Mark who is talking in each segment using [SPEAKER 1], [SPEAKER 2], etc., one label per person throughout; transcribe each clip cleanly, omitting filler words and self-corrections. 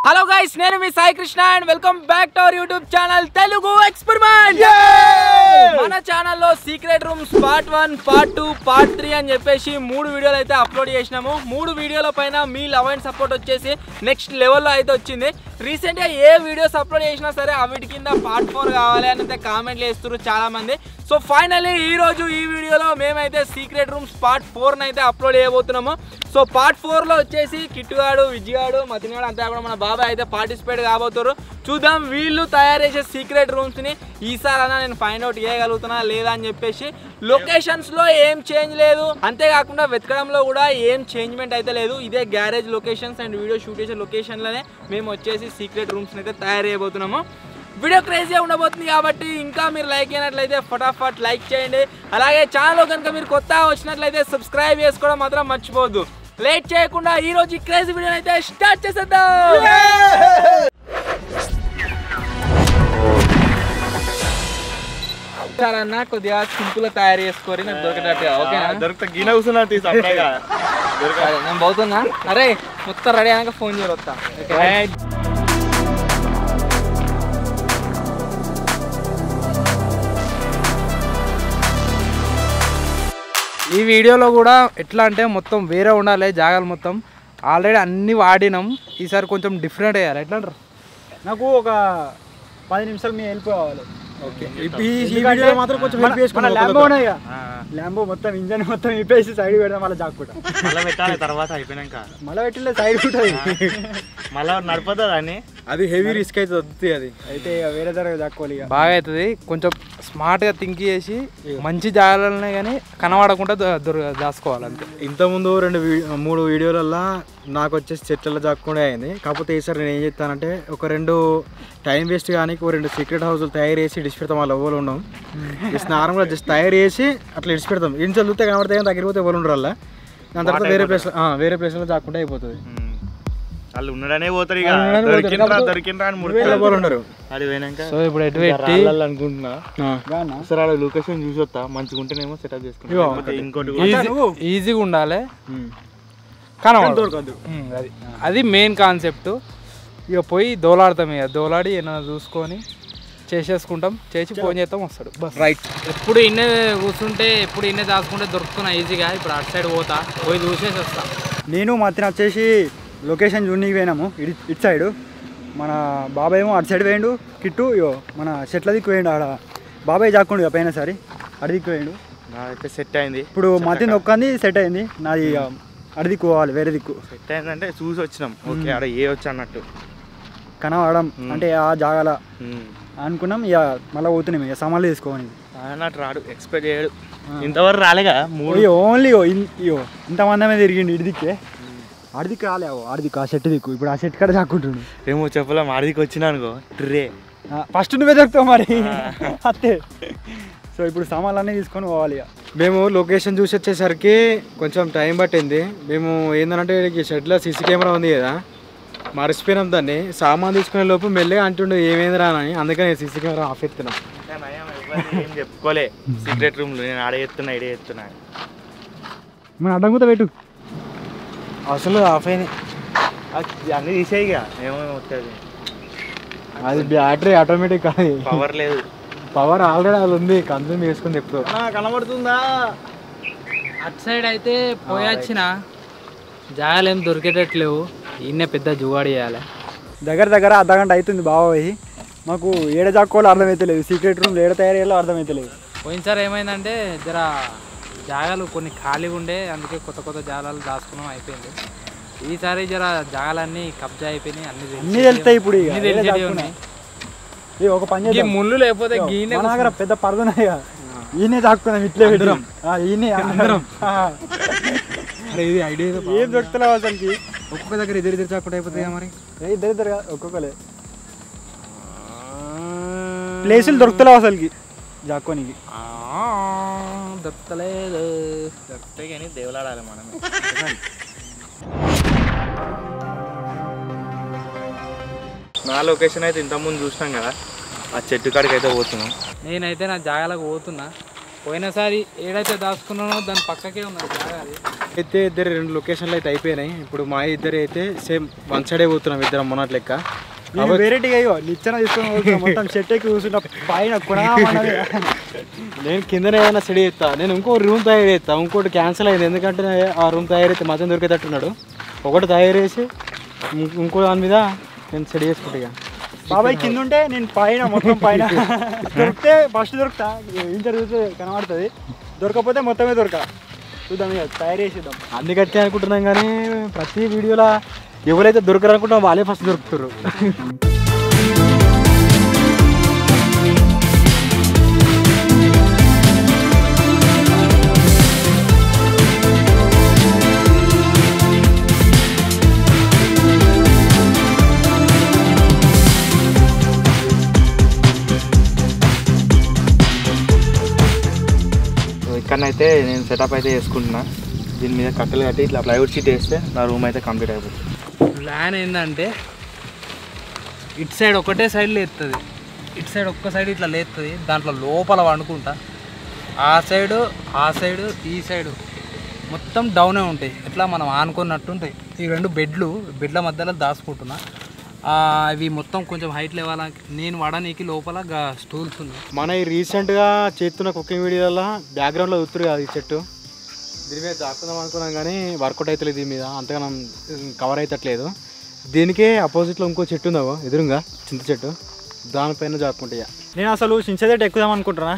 [SPEAKER 1] Hello guys, నేను మీ Sai Krishna and welcome back to our YouTube channel Telugu experiment. మన ఛానల్లో secret rooms part 1, part 2, part 3 అని చెప్పేసి 3 వీడియోలు అయితే అప్లోడ్ చేసినాము. 3 వీడియోల పైన మీ లవ్ అండ్ సపోర్ట్ వచ్చేసి నెక్స్ట్ లెవెల్లో అయితే వచ్చింది. రీసెంట్గా ఏ వీడియోస్ అప్లోడ్ చేసినా సరే అవిటి కింద పార్ట్ 4 కావాలి అని అయితే కామెంట్లు వేస్తున్నారు చాలామంది. సో ఫైనల్లీ ఈరోజు ఈ వీడియోలో మేమైతే సీక్రెట్ రూమ్స్ పార్ట్ 4 అయితే అప్లోడ్ చేయబోతున్నాము. సో పార్ట్ 4లో వచ్చేసి కిట్టుగాడు, విజయగాడు, మతిగాడు అంతా కూడా మన బాబాయ్ అయితే పార్టిసిపేట్ కాబోతారు. చూద్దాం వీళ్ళు తయారు చేసే సీక్రెట్ రూమ్స్ని ఈసారి అన్నా నేను ఫైండ్ అవుట్ చేయగలుగుతున్నా లేదా అని చెప్పేసి. లొకేషన్స్లో ఏం చేంజ్ లేదు, అంతేకాకుండా వెతకడంలో కూడా ఏం చేంజ్మెంట్ అయితే లేదు. ఇదే garage locations and video shoot చేసే లొకేషన్లోనే మేము వచ్చేసి సీక్రెట్ రూమ్స్ని అయితే తయారు చేయబోతున్నాము. వీడియో క్రేజీగా ఉండబోతుంది కాబట్టి ఇంకా మీరు లైక్ అయినట్లయితే ఫటాఫట్ లైక్ చేయండి. అలాగే ఛానల్లో కనుక మీరు కొత్తగా వచ్చినట్లయితే సబ్స్క్రైబ్ చేసుకోవడం మాత్రం మర్చిపోవద్దు. లేట్ చేయకుండా ఈ రోజు క్రేజీ వీడియో అయితే స్టార్ట్ చేసేద్దాం. చాలా అన్న కొద్దిగా సింపుల్ గా తయారు చేసుకోరి, నాకు దొరికేటట్టుగా. ఓకే, నేను పోతున్నా. అరే మొత్తం రెడీ అయినాక ఫోన్ చేయొస్తా. ఈ వీడియోలో కూడా ఎట్లా అంటే మొత్తం వేరే ఉండాలి జాగాలు మొత్తం. ఆల్రెడీ అన్నీ వాడినాం, ఈసారి కొంచెం డిఫరెంట్ అయ్యారు. ఎట్లా అంటారు?
[SPEAKER 2] నాకు ఒక 10 నిమిషాలు మీ హెల్ప్ కావాలి.
[SPEAKER 1] ఓకే,
[SPEAKER 2] మాత్రం కొంచెం హెల్ప్ చేసుకున్నాం. ల్యాంబో ఉన్నాయి, ల్యాంబో మొత్తం ఇంజన్ మొత్తం ఇప్పేసి సైడ్ పెడదాం. మళ్ళీ జాక్కుంటా
[SPEAKER 3] మళ్ళీ పెట్టాలి. తర్వాత అయిపోయినాక
[SPEAKER 2] మళ్ళీ పెట్టిలే సైడ్ ఉంటుంది.
[SPEAKER 3] మళ్ళీ నడిపోతుంది అని.
[SPEAKER 2] అది హెవీ రిస్క్ అయితే వద్దు. అది అయితే వేరే దగ్గర జాక్కోవాలి.
[SPEAKER 1] బాగా అవుతుంది. కొంచెం స్మార్ట్గా థింక్ చేసి మంచి జాగాలనే కానీ కనబడకుండా దాచుకోవాలి అంతే.
[SPEAKER 2] ఇంతకుముందు 2-3 వీడియోలల్లో నాకు వచ్చేసి చెట్లలో జాక్కుండా అయింది. కాకపోతే ఈసారి నేను ఏం చెప్తానంటే ఒక 2 టైం వేస్ట్ కానీ 2 సీక్రెట్ హౌస్లు తయారు చేసి ఇడిచి పెడతాం. వాళ్ళు ఎవరు ఉండవు, జస్ట్ నార్మల్గా జస్ట్ తయారు చేసి అట్లా ఇడిచి పెడతాం. ఇంటి చదివితే కనబడితే కానీ దగ్గరికి పోతే ఎవరు ఉండరు. అలా దాని తర్వాత వేరే ప్లేస్లో జాక్కుంటే అయిపోతుంది.
[SPEAKER 3] వాళ్ళు ఉండడనే పోతారు. ఇక దొరికిండ్రా అని
[SPEAKER 2] ఉండరు.
[SPEAKER 3] అది పోయినాక
[SPEAKER 1] సో ఇప్పుడు ఎటు పెట్టి
[SPEAKER 3] అనుకుంటున్నా సరే అలా లొకేషన్ చూసి వస్తా. మంచిగా ఉంటేనేమో సెటప్ చేసుకుంటా. ఇంకోటి
[SPEAKER 1] ఈజీగా ఉండాలి, కనబడదు. అది మెయిన్ కాన్సెప్ట్. ఇక పోయి దోలాడతాం. ఇక దోలాడి ఏమైనా చూసుకొని చేసేసుకుంటాం, చేసి ఫోన్ చేస్తాం, వస్తాడు బస్. రైట్. ఎప్పుడు ఇన్నే కూర్చుంటే ఎప్పుడు ఇన్నే దాచుకుంటే దొరుకుతున్నా ఈజీగా. ఇప్పుడు అటు సైడ్ పోయి చూసేసి వస్తా.
[SPEAKER 2] నేను మధ్యన వచ్చేసి లొకేషన్ చూడడానికి పోయినాము. ఇటు సైడు మన బాబాయ్ ఏమో అటు సైడ్ పోయిండు. కిట్టు ఇగో మన చెట్ల దిక్కు పోయిండు. ఆడ బాబాయ్ జాక్కుండు ఇక పైన సారి అడి దిక్కు పోయిండు.
[SPEAKER 3] నాదైతే సెట్ అయింది.
[SPEAKER 2] ఇప్పుడు మధ్య నొక్కంది సెట్ అయింది. నాది అడి దిక్కు పోవాలి, వేరే దిక్కు.
[SPEAKER 3] సెట్ అయిందంటే చూసి వచ్చినాం. ఓకే ఆడ ఏ వచ్చి అన్నట్టు
[SPEAKER 2] కనబడడం అంటే ఆ జాగాల అనుకున్నాం. ఇక మళ్ళీ పోతున్నాం. ఇక సామాన్లు తీసుకోవాలి.
[SPEAKER 3] అన్నట్టు రాడు, ఎక్స్పెక్ట్ చేయడు. ఇంతవరకు రాలేగా.
[SPEAKER 2] ఓన్లీ ఇయో ఇంతమందమే తిరిగిండు ఇటు దిక్కే. ఆడిదిక్కు రాలేవు, ఆడిదిక్కు ఆ చెట్టు దిక్కు. ఇప్పుడు ఆ చెట్టు కాడ చాక్కుంటుండు.
[SPEAKER 3] ఏమో చెప్పలేము. ఆడిదికి వచ్చినా అనుకో ట్రే
[SPEAKER 2] ఫస్ట్ నువ్వే దొరుకుతావు మరి అంతే. సో ఇప్పుడు సామాన్లు అన్నీ తీసుకొని పోవాలి. మేము లొకేషన్ చూసి వచ్చేసరికి కొంచెం టైం పట్టింది. మేము ఏంటంటే షెడ్లో సీసీ కెమెరా ఉంది కదా, మర్చిపోయినాం దాన్ని. సామాన్ తీసుకునే లోపు మెల్లగా అంటుండే ఏమైంది రాని, అందుకని సీసీ కెమెరా ఆఫ్ ఎత్తున్నాం.
[SPEAKER 3] ఏం చెప్పుకోలే సీక్రెట్ రూమ్లో. నేను ఆడే ఎత్తున్నా, ఇడే ఎత్తున్నా.
[SPEAKER 2] మనం అడ్డంగుతా పెట్టు.
[SPEAKER 1] అసలు ఆఫ్ అయినాయి
[SPEAKER 3] అన్నీ తీసేయిగా. ఏమేమి వస్తుంది.
[SPEAKER 2] అది బ్యాటరీ ఆటోమేటిక్ కాదు,
[SPEAKER 3] పవర్ లేదు.
[SPEAKER 2] పవర్ ఆల్రెడీ అది ఉంది, కన్జ్యూమ్ చేసుకుని ఎప్పుడు
[SPEAKER 3] కనబడుతుందా.
[SPEAKER 1] అటు సైడ్ అయితే పోయొచ్చిన జాగాలు ఏం దొరికేటట్లేవు. ఈయన పెద్ద జుగాడి చేయాలి.
[SPEAKER 2] దగ్గర అర్ధగంట అవుతుంది బాబాయ్. మాకు ఏడ జాక్కోవాలో అర్థమవుతలేదు. సీక్రెట్ రూమ్లో ఏడ తయారు చేయాలో అర్థమవుతలేదు.
[SPEAKER 1] పోయినసారి ఏమైందంటే జర జాగాలు కొన్ని ఖాళీగా ఉండే, అందుకే కొత్త జాగాలు దాచుకున్నాం, అయిపోయింది. ఈసారి జర జాగాలన్నీ కబ్జా అయిపోయినాయి. అన్ని తెలుస్తాయి ఇప్పుడు. ఒక పని ముళ్ళు లేకపోతే గీనే పెద్ద పరదనాయి. ఈయనే దాక్కున్నాం ఇట్లే పెట్టడం. ఈయనే ఇది ఐడియా ఏం దొరుకుతలేవు అసలుకి. ఒక్కొక్క దగ్గర ఇద్దరు చాకుండా అయిపోతాయి మరి. ఇద్దరు ఒక్కొక్కలే ప్లేసులు దొరుకుతలేవు అసలుకి జాక్కోనికి. దొరకలేదు.
[SPEAKER 3] దొరికితే కానీ దేవులాడాలి మనమే. నా లొకేషన్ అయితే ఇంతకుముందు చూసినాం కదా, ఆ చెట్టు కాడికి అయితే పోతున్నాం.
[SPEAKER 1] నేనైతే నా జాగాలకు పోతున్నా. పోయినసారి ఏడైతే దాచుకున్నానో దాని పక్కకే ఉన్నది అది.
[SPEAKER 2] అయితే ఇద్దరు 2 లొకేషన్లు అయితే అయిపోయినాయి. ఇప్పుడు మా ఇద్దరు అయితే సేమ్ వన్ సైడే పోతున్నాం ఇద్దరం మొన్నటి లెక్క.
[SPEAKER 4] వెరైటీగా అయ్యో నిచ్చెన తీసుకొని మొత్తం షెట్ ఎక్కి కూర్చుంటా పైన
[SPEAKER 2] నేను కిందనే ఏదైనా స్టడీ చేస్తా. నేను ఇంకో రూమ్ తయారు చేస్తా. ఇంకోటి క్యాన్సిల్ అయింది ఎందుకంటే ఆ రూమ్ తయారైతే మధ్యం దొరికేటట్టున్నాడు. ఒకటి తయారు చేసి ఇంకో దాని మీద నేను స్టడీ చేసుకుంటా. ఇక
[SPEAKER 4] బాబాయ్ కింద ఉంటే నేను పైన మొత్తం పైన దొరికితే ఫస్ట్ దొరుకుతా ఏం జరుగుతుంది కనబడుతుంది. దొరకపోతే మొత్తమే దొరక చూద్దాం ఇక తయారు చేసేద్దాం.
[SPEAKER 2] అన్ని కట్టే అనుకుంటున్నాం కానీ ప్రతి వీడియోలో ఎవరైతే దొరకరు అనుకుంటాం వాళ్ళే ఫస్ట్ దొరుకుతారు.
[SPEAKER 3] ఇక్కడనైతే నేను సెటప్ అయితే చేసుకుంటున్నా. దీని మీద కట్టెలు కట్టి ఇట్లా ప్లైవుడ్ షీట్ వేస్తే నా రూమ్ అయితే కంప్లీట్ అయిపోతుంది.
[SPEAKER 1] ప్లాన్ ఏంటంటే ఇటు సైడ్ ఒకటే సైడ్ లేస్తుంది, ఇటు సైడ్ ఒక్క సైడ్ ఇట్లా లేస్తుంది. దాంట్లో లోపల వండుకుంటా ఆ సైడు ఈ సైడు మొత్తం డౌనే ఉంటాయి. ఎట్లా మనం ఆనుకున్నట్టు ఉంటాయి. ఈ 2 బెడ్ల మధ్యలో దాచుకుంటున్నా. అవి మొత్తం కొంచెం హైట్ లేవాలా నేను వాడనీకి లోపల స్టూల్స్ ఉన్నాయి.
[SPEAKER 2] మన ఈ రీసెంట్గా చేస్తున్న కుకింగ్ వీడియోలో బ్యాక్గ్రౌండ్లో ఉత్తురు కాదు ఈ చెట్టు. దీని మీద దాక్కుందాం అనుకున్నాం కానీ వర్కౌట్ అవుతలేదు. దీని మీద అంతగా కవర్ అవుతట్లేదు. దీనికే అపోజిట్లో ఇంకో చెట్టు ఉందావు ఎదురుగా చింత చెట్టు, దానిపైన జాక్కుంటాయి.
[SPEAKER 4] నేను అసలు చించదెట్టు ఎక్కుదాం అనుకుంటున్నా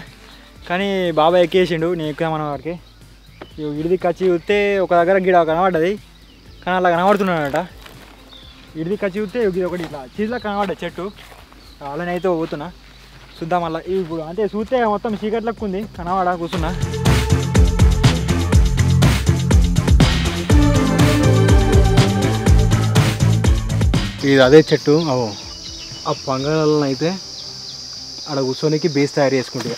[SPEAKER 4] కానీ బాబాయ్ ఎక్కేసిండు. నేను ఎక్కుదామన్న వాడికి ఇడిది కచ్చి చూస్తే ఒక దగ్గర గిడ కనబడ్డది కానీ అలా కనబడుతున్నాడట. ఇడిది కచ్చి చూస్తే ఇది ఒకటి ఇట్లా చీజ్లా కనబడ్డ చెట్టు. అలానే అయితే పోతున్నా చూద్దాం. అలా ఇప్పుడు అంటే చూస్తే మొత్తం చీకట్లకు ఉంది కనబడ కూర్చున్నా.
[SPEAKER 2] ఇది అదే చెట్టు. ఆ పంగళాలను అయితే ఆడ కూర్చోనికి బేస్ తయారు చేసుకుంటే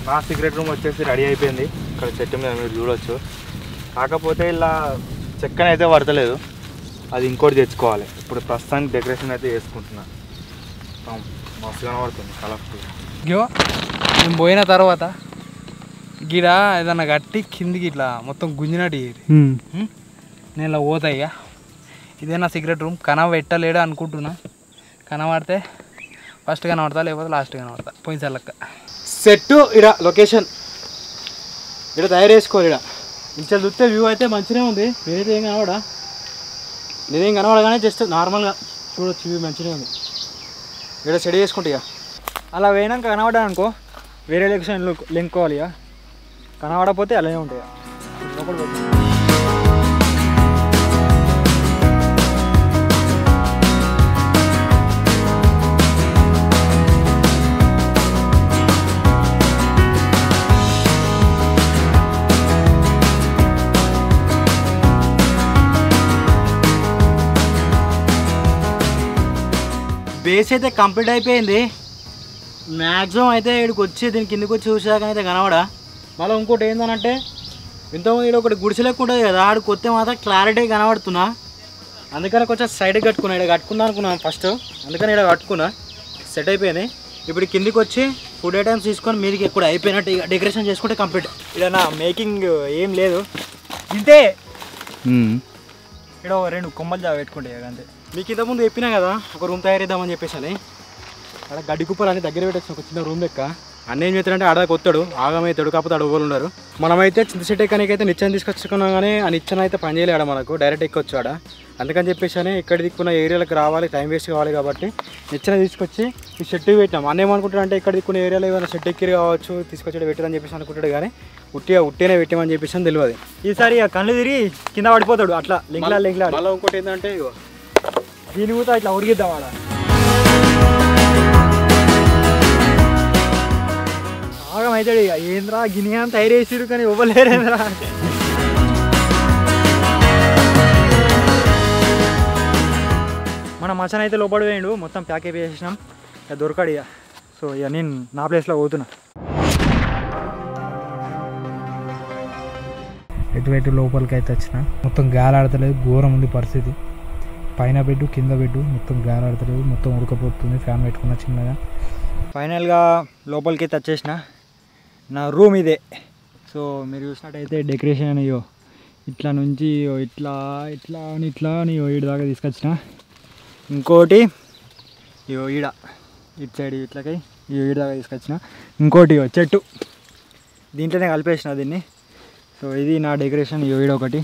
[SPEAKER 3] నా సీక్రెట్ రూమ్ వచ్చేసి రెడీ అయిపోయింది. ఇక్కడ చెట్టు మీద మీరు చూడవచ్చు. కాకపోతే ఇలా చెక్కన అయితే పడతలేదు, అది ఇంకోటి తెచ్చుకోవాలి. ఇప్పుడు ప్రస్తుతానికి డెకరేషన్ అయితే చేసుకుంటున్నా. మస్తు కనబడుతుంది కలర్ఫుల్.
[SPEAKER 1] ఇగో నేను పోయిన తర్వాత గిడ ఏదన్నా కట్టి కిందికి ఇట్లా మొత్తం గుంజినట్టు నేను ఇలా పోతాయ్యా. ఇదే నా సీక్రెట్ రూమ్. కనబెట్టలేడు అనుకుంటున్నా. కనబడితే ఫస్ట్ కనబడతా లేకపోతే లాస్ట్ కనబడతా. పోయిన లెక్క
[SPEAKER 2] సెట్ ఇక్కడ లొకేషన్ ఇక్కడ తయారు చేసుకోవాలి. ఇక్కడ ఇంచెల్ చూస్తే వ్యూ అయితే మంచిగా ఉంది. నేనైతే ఏం కనబడా, నేనేం కనబడ కానీ జస్ట్ నార్మల్గా చూడొచ్చు. వ్యూ మంచిగా ఉంది. ఇక్కడ స్టడీ చేసుకుంటే ఇక
[SPEAKER 4] అలా పోయినాక కనబడ్డా అనుకో వేరే లొకేషన్ లింకోవాలి. ఇక కనబడకపోతే అలానే ఉంటాయి.
[SPEAKER 2] బేస్ అయితే కంప్లీట్ అయిపోయింది. మ్యాక్సిమం అయితే ఇక్కడికి వచ్చి దీని కిందకి వచ్చి చూసాక అయితే కనబడా. మళ్ళీ ఇంకోటి ఏంటంటే ఇంతకుముందు ఇక్కడ ఒకటి గుడిసె లెక్క ఉంటుంది కదా, ఆడికి వస్తే మాత్రం క్లారిటీ కనబడుతున్నా. అందుకని కొంచెం సైడ్కి కట్టుకున్నా. ఇక్కడ కట్టుకుందా అనుకున్నాను ఫస్ట్, అందుకని ఇక్కడ కట్టుకున్నా. సెట్ అయిపోయింది. ఇప్పుడు కిందికి వచ్చి ఫుడ్ ఐటమ్స్ తీసుకొని మీదకి ఎక్కడ అయిపోయినట్టు ఇక డెకరేషన్ చేసుకుంటే కంప్లీట్.
[SPEAKER 4] ఇక్కడ నా మేకింగ్ ఏం లేదు, ఇంతే. ఇక్కడ 2 కొమ్మలు పెట్టుకుంటే అంతే.
[SPEAKER 2] మీకు ఇంతకుముందు చెప్పినా కదా ఒక రూమ్ తయారు చేద్దామని చెప్పేసి అని. అక్కడ గడ్డి కుప్పలు అన్ని దగ్గర పెట్టేసి ఒక చిన్న రూమ్ లెక్క. అన్న ఏం చేస్తాడంటే ఆడదాకా వస్తాడు, ఆగమవుతాడు. కాకపోతే ఆడ ఎవరు ఉన్నారు. మనమైతే చింత చెట్టు ఎక్కడానికి అయితే నిచ్చెన తీసుకొచ్చుకున్నాం కానీ ఆ నిచ్చెన అయితే పని చేయలేడు మనకు, డైరెక్ట్ ఎక్కొచ్చు ఆడ. అందుకని చెప్పేసి అని ఇక్కడ దిక్కున్న ఏరియాలకు రావాలి, టైం వేస్ట్ కావాలి కాబట్టి నిచ్చెన తీసుకొచ్చి ఈ షెట్టు పెట్టినాం. అన్న ఏమనుకుంటాడు అంటే ఇక్కడ దిక్కున్న ఏరియాలో ఏమైనా షెట్ ఎక్కిరి కావచ్చు తీసుకొచ్చి పెట్టారని చెప్పేసి అనుకుంటాడు కానీ ఉట్టినే పెట్టామని చెప్పేసి అని తెలియదు.
[SPEAKER 4] ఈసారి కళ్ళు తిరిగి కింద పడిపోతాడు అట్లా లింక్లా.
[SPEAKER 2] మళ్ళీ ఇంకోటి ఏంటంటే
[SPEAKER 4] దీని కూడా ఇట్లా ఉరిగిద్దాం ఆడ. అవుతాడు ఇక ఏంద్రా గిని అని తయారు చేసిరు కానీ ఇవ్వలేరేంద్రా అంటే మన మచన్ అయితే లోపడి వేయండు మొత్తం ప్యాక్ అయిపోయేసినాం ఇక దొరకడు ఇక సో ఇక నేను నా ప్లేస్లో పోతున్నా
[SPEAKER 5] ఎటువైపు లోపలికి అయితే వచ్చిన మొత్తం గాలాడతలేదు ఘోరం ఉంది పరిస్థితి పైన బెడ్ కింద బెడ్ మొత్తం గాలాడతలేదు మొత్తం ఉడకపోతుంది ఫ్యాన్ పెట్టుకున్న చిన్నగా
[SPEAKER 4] ఫైనల్గా లోపలికి అయితే వచ్చేసిన నా రూమ్ ఇదే సో మీరు చూసినట్టయితే డెకరేషన్ అయ్యో ఇట్లా నుంచి ఇట్లా ఇట్లా అని ఇట్లా అని ఈడ దాకా తీసుకొచ్చిన ఇంకోటి ఇగో ఈడ ఇటు సైడ్ ఇట్లకై ఈడ దాకా తీసుకొచ్చిన ఇంకోటి చెట్టు దీంట్లోనే కలిపేసిన దీన్ని సో ఇది నా డెకరేషన్ ఈడ ఒకటి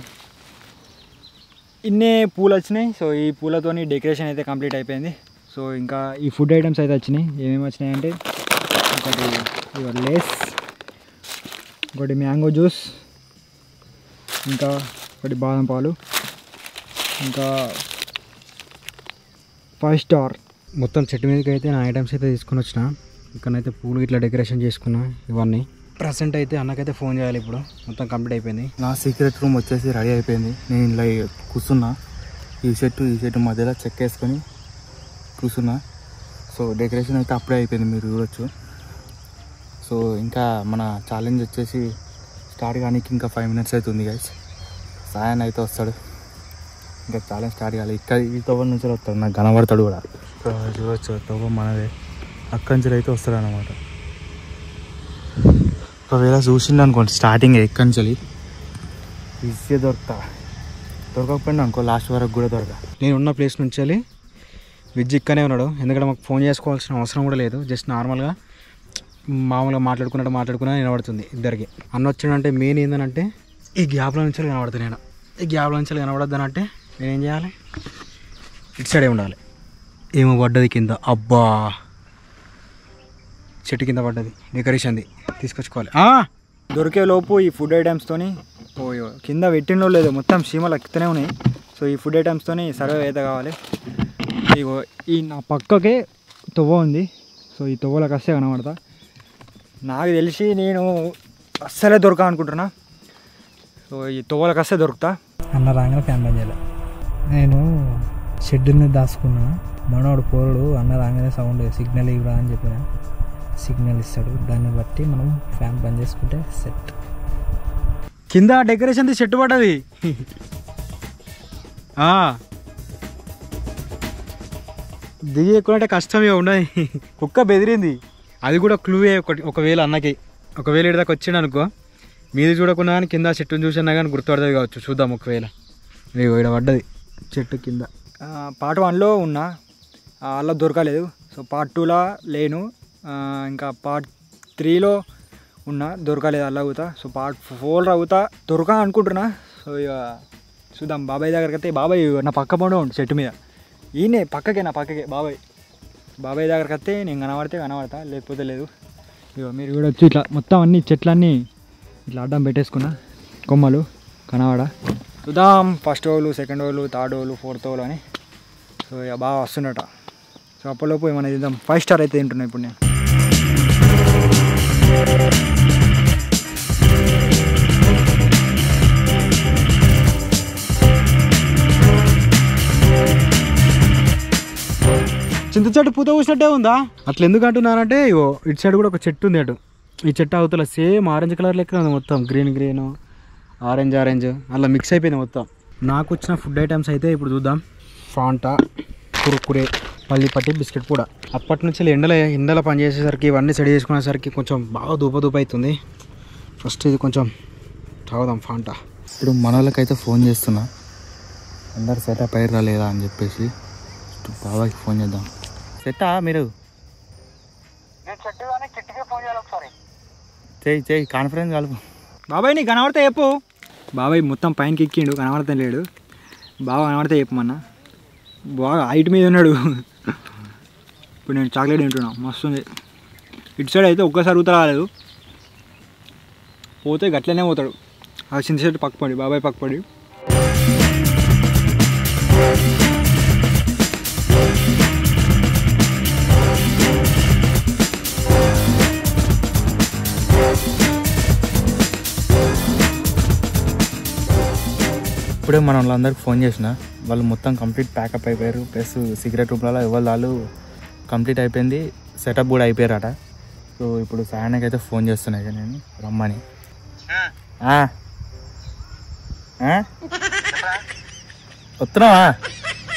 [SPEAKER 4] ఇన్నే పూలు వచ్చినాయి సో ఈ పూలతోని డెకరేషన్ అయితే కంప్లీట్ అయిపోయింది సో ఇంకా ఈ ఫుడ్ ఐటమ్స్ అయితే వచ్చినాయి ఏమేమి వచ్చినాయి అంటే ఒకటి లేస్ ఒకటి మ్యాంగో జ్యూస్ ఇంకా ఒకటి బాదం పాలు ఇంకా 5 స్టార్
[SPEAKER 2] మొత్తం చెట్టు మీదకి అయితే నా ఐటమ్స్ అయితే తీసుకొని వచ్చిన ఇక్కడైతే పూలు ఇట్లా డెకరేషన్ చేసుకున్నా ఇవన్నీ ప్రజెంట్ అయితే అన్నకైతే ఫోన్ చేయాలి ఇప్పుడు మొత్తం కంప్లీట్ అయిపోయింది
[SPEAKER 3] నా సీక్రెట్ రూమ్ వచ్చేసి రెడీ అయిపోయింది నేను ఇలా కూర్చున్నా ఈ చెట్టు మధ్యలో చెక్క వేసుకొని కూర్చున్నా సో డెకరేషన్ అయితే అప్పుడే అయిపోయింది మీరు చూడొచ్చు సో ఇంకా మన ఛాలెంజ్ వచ్చేసి స్టార్ట్ కానీ ఇంకా 5 మినిట్స్ అవుతుంది గైస్ సాయన్ అయితే వస్తాడు ఇంకా ఛాలెంజ్ స్టార్ట్ కావాలి ఇక్కడ ఈ తవ్వ నుంచి వస్తాడు నాకు కనబడతాడు కూడా సో చూడొచ్చు తవ్వ మనదే అక్కడి నుంచి అయితే వస్తాడు అన్నమాట ఒకవేళ చూసిండు అనుకోండి స్టార్టింగ్ ఎక్కడి నుంచి ఈజీగా దొరకకపోయినా అనుకో లాస్ట్ వరకు కూడా
[SPEAKER 2] నేను ఉన్న ప్లేస్ నుంచి వెళ్ళి విజ్ ఇక్కనే ఉన్నాడు ఎందుకంటే మాకు ఫోన్ చేసుకోవాల్సిన అవసరం కూడా లేదు జస్ట్ నార్మల్గా మామూలుగా మాట్లాడుకున్నా వినబడుతుంది ఇద్దరికి అన్న వచ్చిండంటే మెయిన్ ఏంటంటే ఈ గ్యాప్ల నుంచి కనబడుతుంది నేను ఈ గ్యాప్ల నుంచి కనబడద్దానంటే నేనేం చేయాలి ఇటు సైడే ఉండాలి ఏమో పడ్డది కింద అబ్బా చెట్టు కింద పడ్డది డెకరేషన్ది తీసుకొచ్చుకోవాలి
[SPEAKER 4] దొరికే లోపు ఈ ఫుడ్ ఐటమ్స్తోని కింద పెట్టినో లేదు మొత్తం చీమలు ఎక్కుతూనే ఉన్నాయి సో ఈ ఫుడ్ ఐటమ్స్తోని సర్వే అయితే కావాలి ఇగో ఈ నా పక్కకే తొవ్వ ఉంది సో ఈ తొవ్వలకు వస్తే కనబడతా నాకు తెలిసి నేను అస్సలే దొరకా అనుకుంటున్నా సో ఈ తొవ్వలకు వస్తే దొరుకుతా
[SPEAKER 5] అన్న రాగానే ఫ్యాన్ బంద్ చేయాలి నేను షెడ్యూల్ని దాచుకున్నా మనోడు పోరుడు అన్న రాగానే సౌండ్ సిగ్నల్ ఇవ్వరా అని చెప్పిన సిగ్నల్ ఇస్తాడు దాన్ని బట్టి మనం ఫ్యాన్ బంద్ చేసుకుంటే సెట్
[SPEAKER 2] కింద డెకరేషన్ది చెట్టు పడ్డది దిగి ఎక్కువంటే కష్టమే ఉండదు కుక్క బెదిరింది అది కూడా క్లూవే ఒకవేళ అన్నకి ఒకవేళ ఇక్కడికి వచ్చిండు అనుకో మీది చూడకుండా కానీ కింద చెట్టుని చూసినా కానీ గుర్తుపడుతుంది కావచ్చు చూద్దాం ఒకవేళ ఇక్కడ పడ్డది చెట్టు కింద
[SPEAKER 4] పార్ట్ 1లో ఉన్నా అలా దొరకలేదు సో పార్ట్ 2లో లేను ఇంకా పార్ట్ 3లో ఉన్నా దొరకలేదు అలా అవుతా సో పార్ట్ 4 అవుతా దొరకా అనుకుంటున్నా సో ఇక చూద్దాం బాబాయ్ దగ్గరికి అయితే బాబాయ్ నా పక్క పండు ఉండు చెట్టు మీద ఈయనే నా పక్కకే బాబాయ్ దగ్గరికి వస్తే నేను కనబడతా లేకపోతే లేదు ఇక మీరు కూడా వచ్చి ఇట్లా మొత్తం అన్ని చెట్లన్నీ ఇట్లా అడ్డం పెట్టేసుకున్నా కొమ్మలు కనబడ చూద్దాం ఫస్ట్ ఓలు సెకండ్ ఓలు థర్డ్ ఓలు ఫోర్త్ ఓలు అని సో ఇక బాగా వస్తుండట సో అప్పటిలోపు ఏమైనా తిందాం 5 స్టార్ అయితే తింటున్నా ఇప్పుడు నేను
[SPEAKER 2] చింత చెట్టు పూత పూసినట్టే ఉందా అట్లా ఎందుకు అంటున్నానంటే ఇగో ఇటు సైడ్ కూడా ఒక చెట్టు ఉంది అటు ఈ చెట్టు అవతల సేమ్ ఆరెంజ్ కలర్ లెక్క ఉంది మొత్తం గ్రీన్ ఆరెంజ్ అలా మిక్స్ అయిపోయింది మొత్తం నాకు వచ్చిన ఫుడ్ ఐటమ్స్ అయితే ఇప్పుడు చూద్దాం ఫాంటా కురుకురే పల్లి పట్టి బిస్కెట్ కూడా అప్పటి నుంచి ఎండలో పని చేసేసరికి ఇవన్నీ సెడి చేసుకునేసరికి కొంచెం బాగా దూప అవుతుంది ఫస్ట్ ఇది కొంచెం తాగుదాం ఫాంటా
[SPEAKER 3] ఇప్పుడు మన వాళ్ళకైతే ఫోన్ చేస్తున్నా అందరు సెటప్ అయ్యారా లేదా అని చెప్పేసి బాబాకి ఫోన్ చేద్దాం సెట్టా మీరు చెయ్యి కాన్ఫరెన్స్ కలుపు
[SPEAKER 4] బాబాయ్ నీకు కనబడితే చెప్పు బాబాయ్ మొత్తం పైనకి ఎక్కిండు కనబడతా లేడు బాగా కనబడితే చెప్పమన్నా బాగా హైట్ మీద ఉన్నాడు ఇప్పుడు నేను చాక్లెట్ తింటున్నా మస్తు ఉంది ఇటు సైడ్ అయితే ఒక్కసారి ఊత రాలేదు పోతే గట్లనే పోతాడు ఆ చిన్న సైడ్ పక్కపడి బాబాయ్ పక్కపడి
[SPEAKER 3] ఇప్పుడే మన వాళ్ళందరికీ ఫోన్ చేసిన, వాళ్ళు మొత్తం కంప్లీట్ ప్యాకప్ అయిపోయారు. ప్లస్ సీక్రెట్ రూమ్లలో ఎవరు వాళ్ళు కంప్లీట్ అయిపోయింది, సెటప్ కూడా అయిపోయారట. సో ఇప్పుడు సాయానికి అయితే ఫోన్ చేస్తున్నాయి కదా నేను రమ్మని. వస్తున్నావా?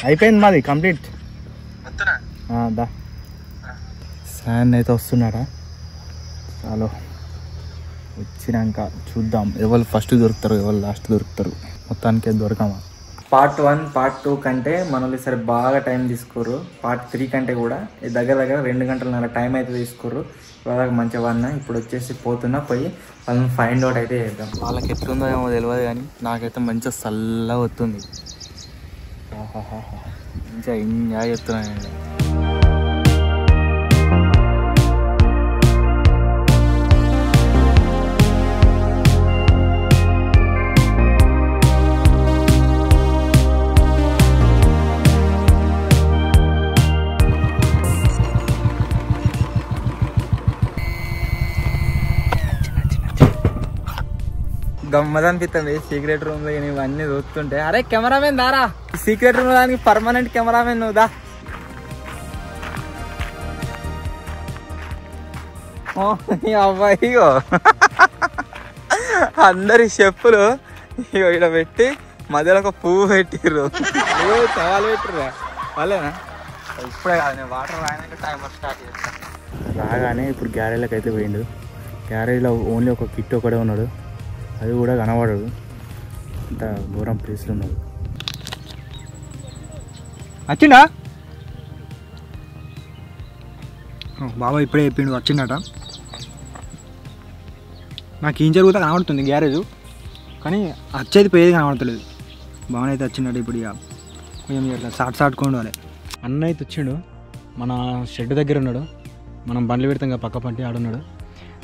[SPEAKER 3] అయిపోయింది మాది కంప్లీట్. దా సాయన్ అయితే వస్తున్నాడా? చాలు వచ్చినాక చూద్దాం ఎవరు ఫస్ట్ దొరుకుతారు ఎవరు లాస్ట్ దొరుకుతారు. మొత్తానికి దొరకమా.
[SPEAKER 1] పార్ట్ 1 పార్ట్ 2 కంటే మనల్ని సరే బాగా టైం తీసుకోరు. పార్ట్ 3 కంటే కూడా దగ్గర 2 గంటలన్నర టైం అయితే తీసుకోరు. వాళ్ళకి మంచిగా వన్నా. ఇప్పుడు వచ్చేసి పోతున్నా, పోయి వాళ్ళని ఫైండ్ అవుట్ అయితే చేద్దాం.
[SPEAKER 3] వాళ్ళకి ఎట్లుందో ఏమో తెలియదు కానీ నాకైతే మంచిగా చల్లగా వస్తుంది. మంచిగా ఎంజాయ్ చేస్తున్నాను.
[SPEAKER 1] గమ్మత్ అనిపిస్తుంది సీక్రెట్ రూమ్ లో ఇవన్నీ చూస్తుంటే. అరే కెమెరామెన్ దారా, సీక్రెట్ రూమ్ దానికి పర్మనెంట్ కెమెరామెన్ నువ్వు దా. అబ్బాయిగో అందరి చెప్పులు ఇగో ఇక్కడ పెట్టి మధ్యలో ఒక పువ్వు పెట్టిర్రు. సవాలు పెట్టిర్రా వాళ్ళేనా? ఇప్పుడే కాదు, నేను వాటర్ రాయడానికి టైమర్ స్టార్ట్ చేస్తాను.
[SPEAKER 3] రాగానే ఇప్పుడు గ్యారేజ్లోకి అయితే పోయిండు. గ్యారేజ్లో ఓన్లీ ఒక కిట్ ఒకడే ఉన్నాడు, అది కూడా కనబడడు. అంత ఘోరం ప్లేస్లో ఉన్నాడు.
[SPEAKER 4] వచ్చిండా బాబా? ఇప్పుడే చెప్పిండు వచ్చిండట. నాకు ఏం జరుగుతా కనబడుతుంది గ్యారేజ్, కానీ వచ్చేది పోయేది కనబడతలేదు. బాగానే అయితే వచ్చిండట. ఇప్పుడు ఇక కొంచెం ఇట్లా సాటుకోండి వాళ్ళే. అన్న అయితే వచ్చిండు, మన షెడ్ దగ్గర ఉన్నాడు. మనం బండ్లు పెడతాం కదా పక్క పంటి ఆడున్నాడు.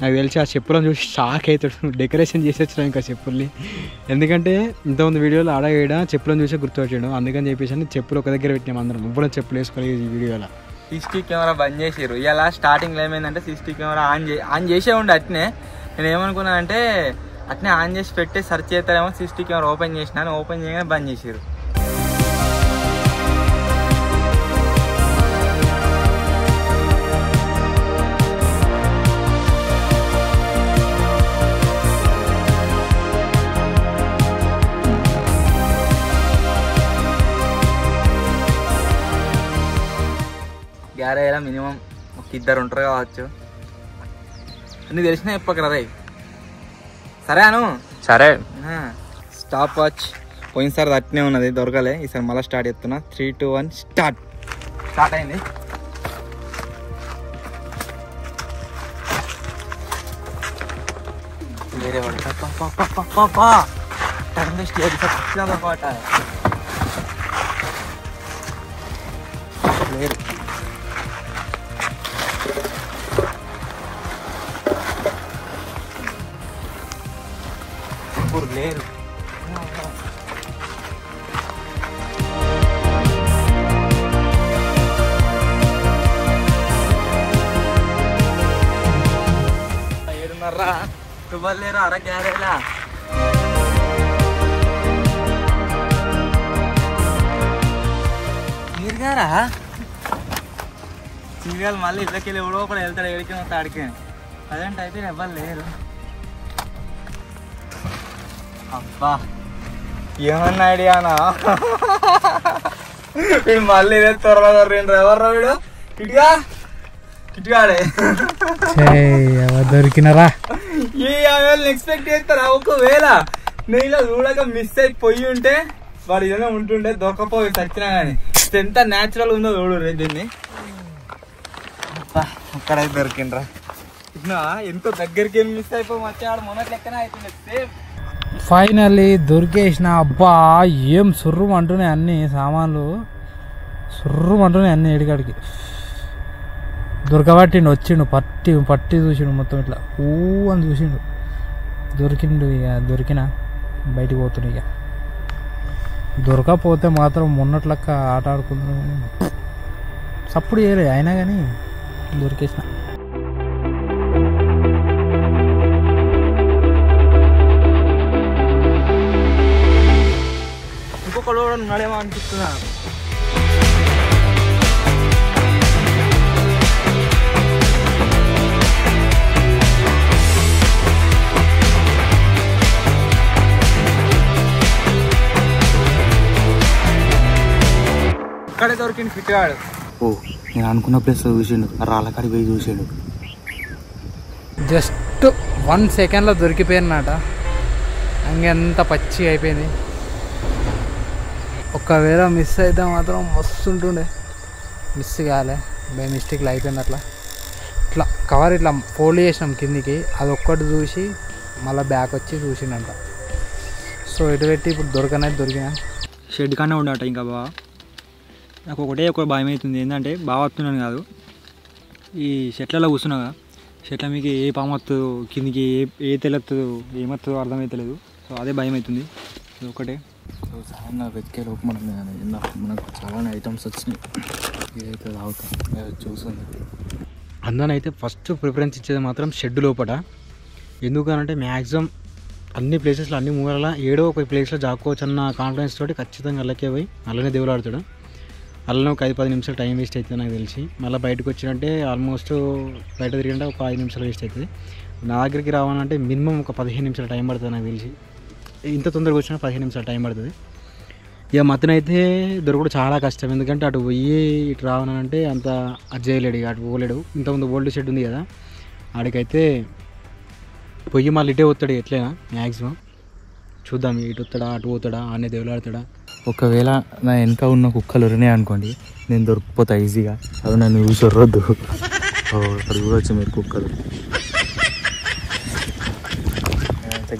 [SPEAKER 4] నాకు తెలిసి ఆ చెప్పులను చూసి షాక్ అవుతాడు. డెకరేషన్ చేసి వచ్చినాం ఇంకా చెప్పుల్ని. ఎందుకంటే ఇంతకుముందు వీడియోలో ఆడ చెప్పులను చూసి గుర్తుపట్టాడు. అందుకని చెప్పేసి చెప్పులు ఒక దగ్గర పెట్టినాం అందరం. ఇప్పుడు చెప్పులు వేసుకోలేదు ఈ వీడియోలో.
[SPEAKER 1] సిసిటీ కెమెరా బంద్ చేసారు. ఇలా స్టార్టింగ్లో ఏమైందంటే సిసిటీ కెమెరా ఆన్ చేసే ఉండే. అట్నే నేను ఏమనుకున్నానంటే అట్నే ఆన్ చేసి పెట్టి సెర్చ్ చేస్తారేమో. సిసిటీ కెమెరా ఓపెన్ చేసినాను, ఓపెన్ చేయగానే బంద్ చేసారు. గ్యారేజ్లో మినిమం ఒక 2 ఉంటారు కావచ్చు. అన్నీ తెలిసినా చెప్పకరా రై. సరే అను.
[SPEAKER 3] సరే
[SPEAKER 1] స్టాప్ వాచ్ పోయినసారి అట్నే ఉన్నది, దొరకలే. ఈసారి మళ్ళీ స్టార్ట్ చేస్తున్నా. 3, 2, 1 స్టార్ట్ అయింది. వేరే పాట లేరు. లేరు. ఏడున్నారా? టువల్ లేరు అర గ్యారేలా. మీరు గారా సీరియల్ మళ్ళీ ఇళ్ళకి వెళ్ళి ఎవడో ఒకడు వెళ్తాడు. ఏడికి వస్తా ఆడికి. అదేంటి అయిపోయి ఎవ్వరు లేరు. అబ్బా ఏమన్నా ఐడియానా? వీడు మళ్ళీ ఇదే త్వరలో దొరికిండ్రు. ఎవర్రా వీడు? ఇటుగా ఇటుగాడే
[SPEAKER 5] దొరికినరా?
[SPEAKER 1] ఈ 50,000 ఎక్స్పెక్ట్ చేస్తారా? ఒకవేళ నేను ఇలా చూడక మిస్ అయిపోయి ఉంటే వాడు ఏదైనా ఉంటుండే, దొరకపోయి చచ్చినా కానీ. ఎంత న్యాచురల్ ఉందో చూడు రే దీన్ని. అక్కడైతే దొరికిండ్రా. ఎంతో దగ్గరికి వెళ్ళి మిస్ అయిపోయి వచ్చాడు. మొన్నటి లెక్కనే అవుతుంది సేమ్.
[SPEAKER 5] ఫైనల్లీ దొరికేసిన. అబ్బా ఏం సుర్రు అంటున్నాయి అన్ని సామాన్లు, సుర్రు అంటున్నాయి అన్ని. ఎడికాడికి దొరకబట్టిండు, వచ్చిండు, పట్టి చూసిండు మొత్తం ఇట్లా ఊ అని చూసిండు. దొరికిండు. ఇక దొరికిన బయటికి పోతుండు. ఇక దొరకపోతే మాత్రం మొన్నట్లక్క ఆట ఆడుకుంటున్నాను. సప్పుడు చేయలేదు అయినా కానీ దొరికేసిన.
[SPEAKER 4] ఉన్నాడేమో అనిపిస్తున్నా. ఇక్కడే దొరికింది ఫిట్గాడు.
[SPEAKER 3] ఓ నేను అనుకున్న ప్లేస్లో చూసిండు, రాళ్ళకాడికి పోయి చూసాడు.
[SPEAKER 5] జస్ట్ 1 సెకండ్లో దొరికిపోయినట. అంత పచ్చి అయిపోయింది. ఒకవేళ మిస్ అయితే మాత్రం మస్తు ఉంటుండే. మిస్ కాలే, బై మిస్టేక్లో అయిపోయింది. అట్లా ఇట్లా కవర్ ఇట్లా ఫోల్డ్ చేసినాం కిందికి, అది ఒక్కటి చూసి మళ్ళీ బ్యాక్ వచ్చి చూసిండంట. సో ఇటు పెట్టి ఇప్పుడు దొరికిన
[SPEAKER 4] షెడ్ కానే ఉండట. ఇంకా బాగా నాకు ఒక భయం అవుతుంది. ఏంటంటే బాగా వస్తున్నాను కాదు, ఈ షెట్లలో కూర్చున్నా కదా, షెట్ల మీకు ఏ పాము వస్తుందో కిందికి ఏ తెలొస్తుందో ఏమొస్తుందో అర్థమవుతలేదు. సో అదే భయం అవుతుంది. ఇది ఒకటే.
[SPEAKER 3] సో సడన్గా వెతికే లోపు మనకు చాలా ఐటమ్స్ వచ్చినాయి. ఏదైతే తాగుతాం చూస్తుంది.
[SPEAKER 2] అందనైతే ఫస్ట్ ప్రిఫరెన్స్ ఇచ్చేది మాత్రం షెడ్ లోపల. ఎందుకనంటే మ్యాక్సిమం అన్ని ప్లేసెస్లో అన్ని మూలల ఏడో ఒక ప్లేస్లో జాక్కోవచ్చు అన్న కాన్ఫిడెన్స్ తోటి ఖచ్చితంగా అల్లకే పోయి అల్లనే దేవులాడుతాడు. అల్లనే ఒక 5-10 నిమిషాలు టైం వేస్ట్ అవుతుంది నాకు తెలిసి. మళ్ళీ బయటకు వచ్చినంటే ఆల్మోస్ట్ బయట తిరిగింటే ఒక 5 నిమిషాలు వేస్ట్ అవుతుంది. నా దగ్గరికి రావాలంటే మినిమం ఒక 15 నిమిషాలు టైం పడుతుంది నాకు తెలిసి. ఇంత తొందరగా వచ్చినా 15 నిమిషాలు టైం పడుతుంది. ఇక మతనైతే దొరకడం చాలా కష్టం. ఎందుకంటే అటు పోయి ఇటు రావాలంటే అంత అది చేయలేడు, అటు పోలేడు. ఇంతకుముందు ఓల్డ్ షెడ్ ఉంది కదా, ఆడికైతే పొయ్యి మళ్ళీ ఇటే పోతాడు ఎట్లయినా మ్యాక్సిమం. చూద్దాం ఇటు వస్తాడా అటు పోతాడా అనే దేవులాడతాడా.
[SPEAKER 3] ఒకవేళ నా వెనక ఉన్న కుక్కలు ఉన్నాయి అనుకోండి, నేను దొరికిపోతా ఈజీగా. అవి నన్ను చూసి వరొద్దు. అక్కడ చూడవచ్చు మీరు కుక్కలు.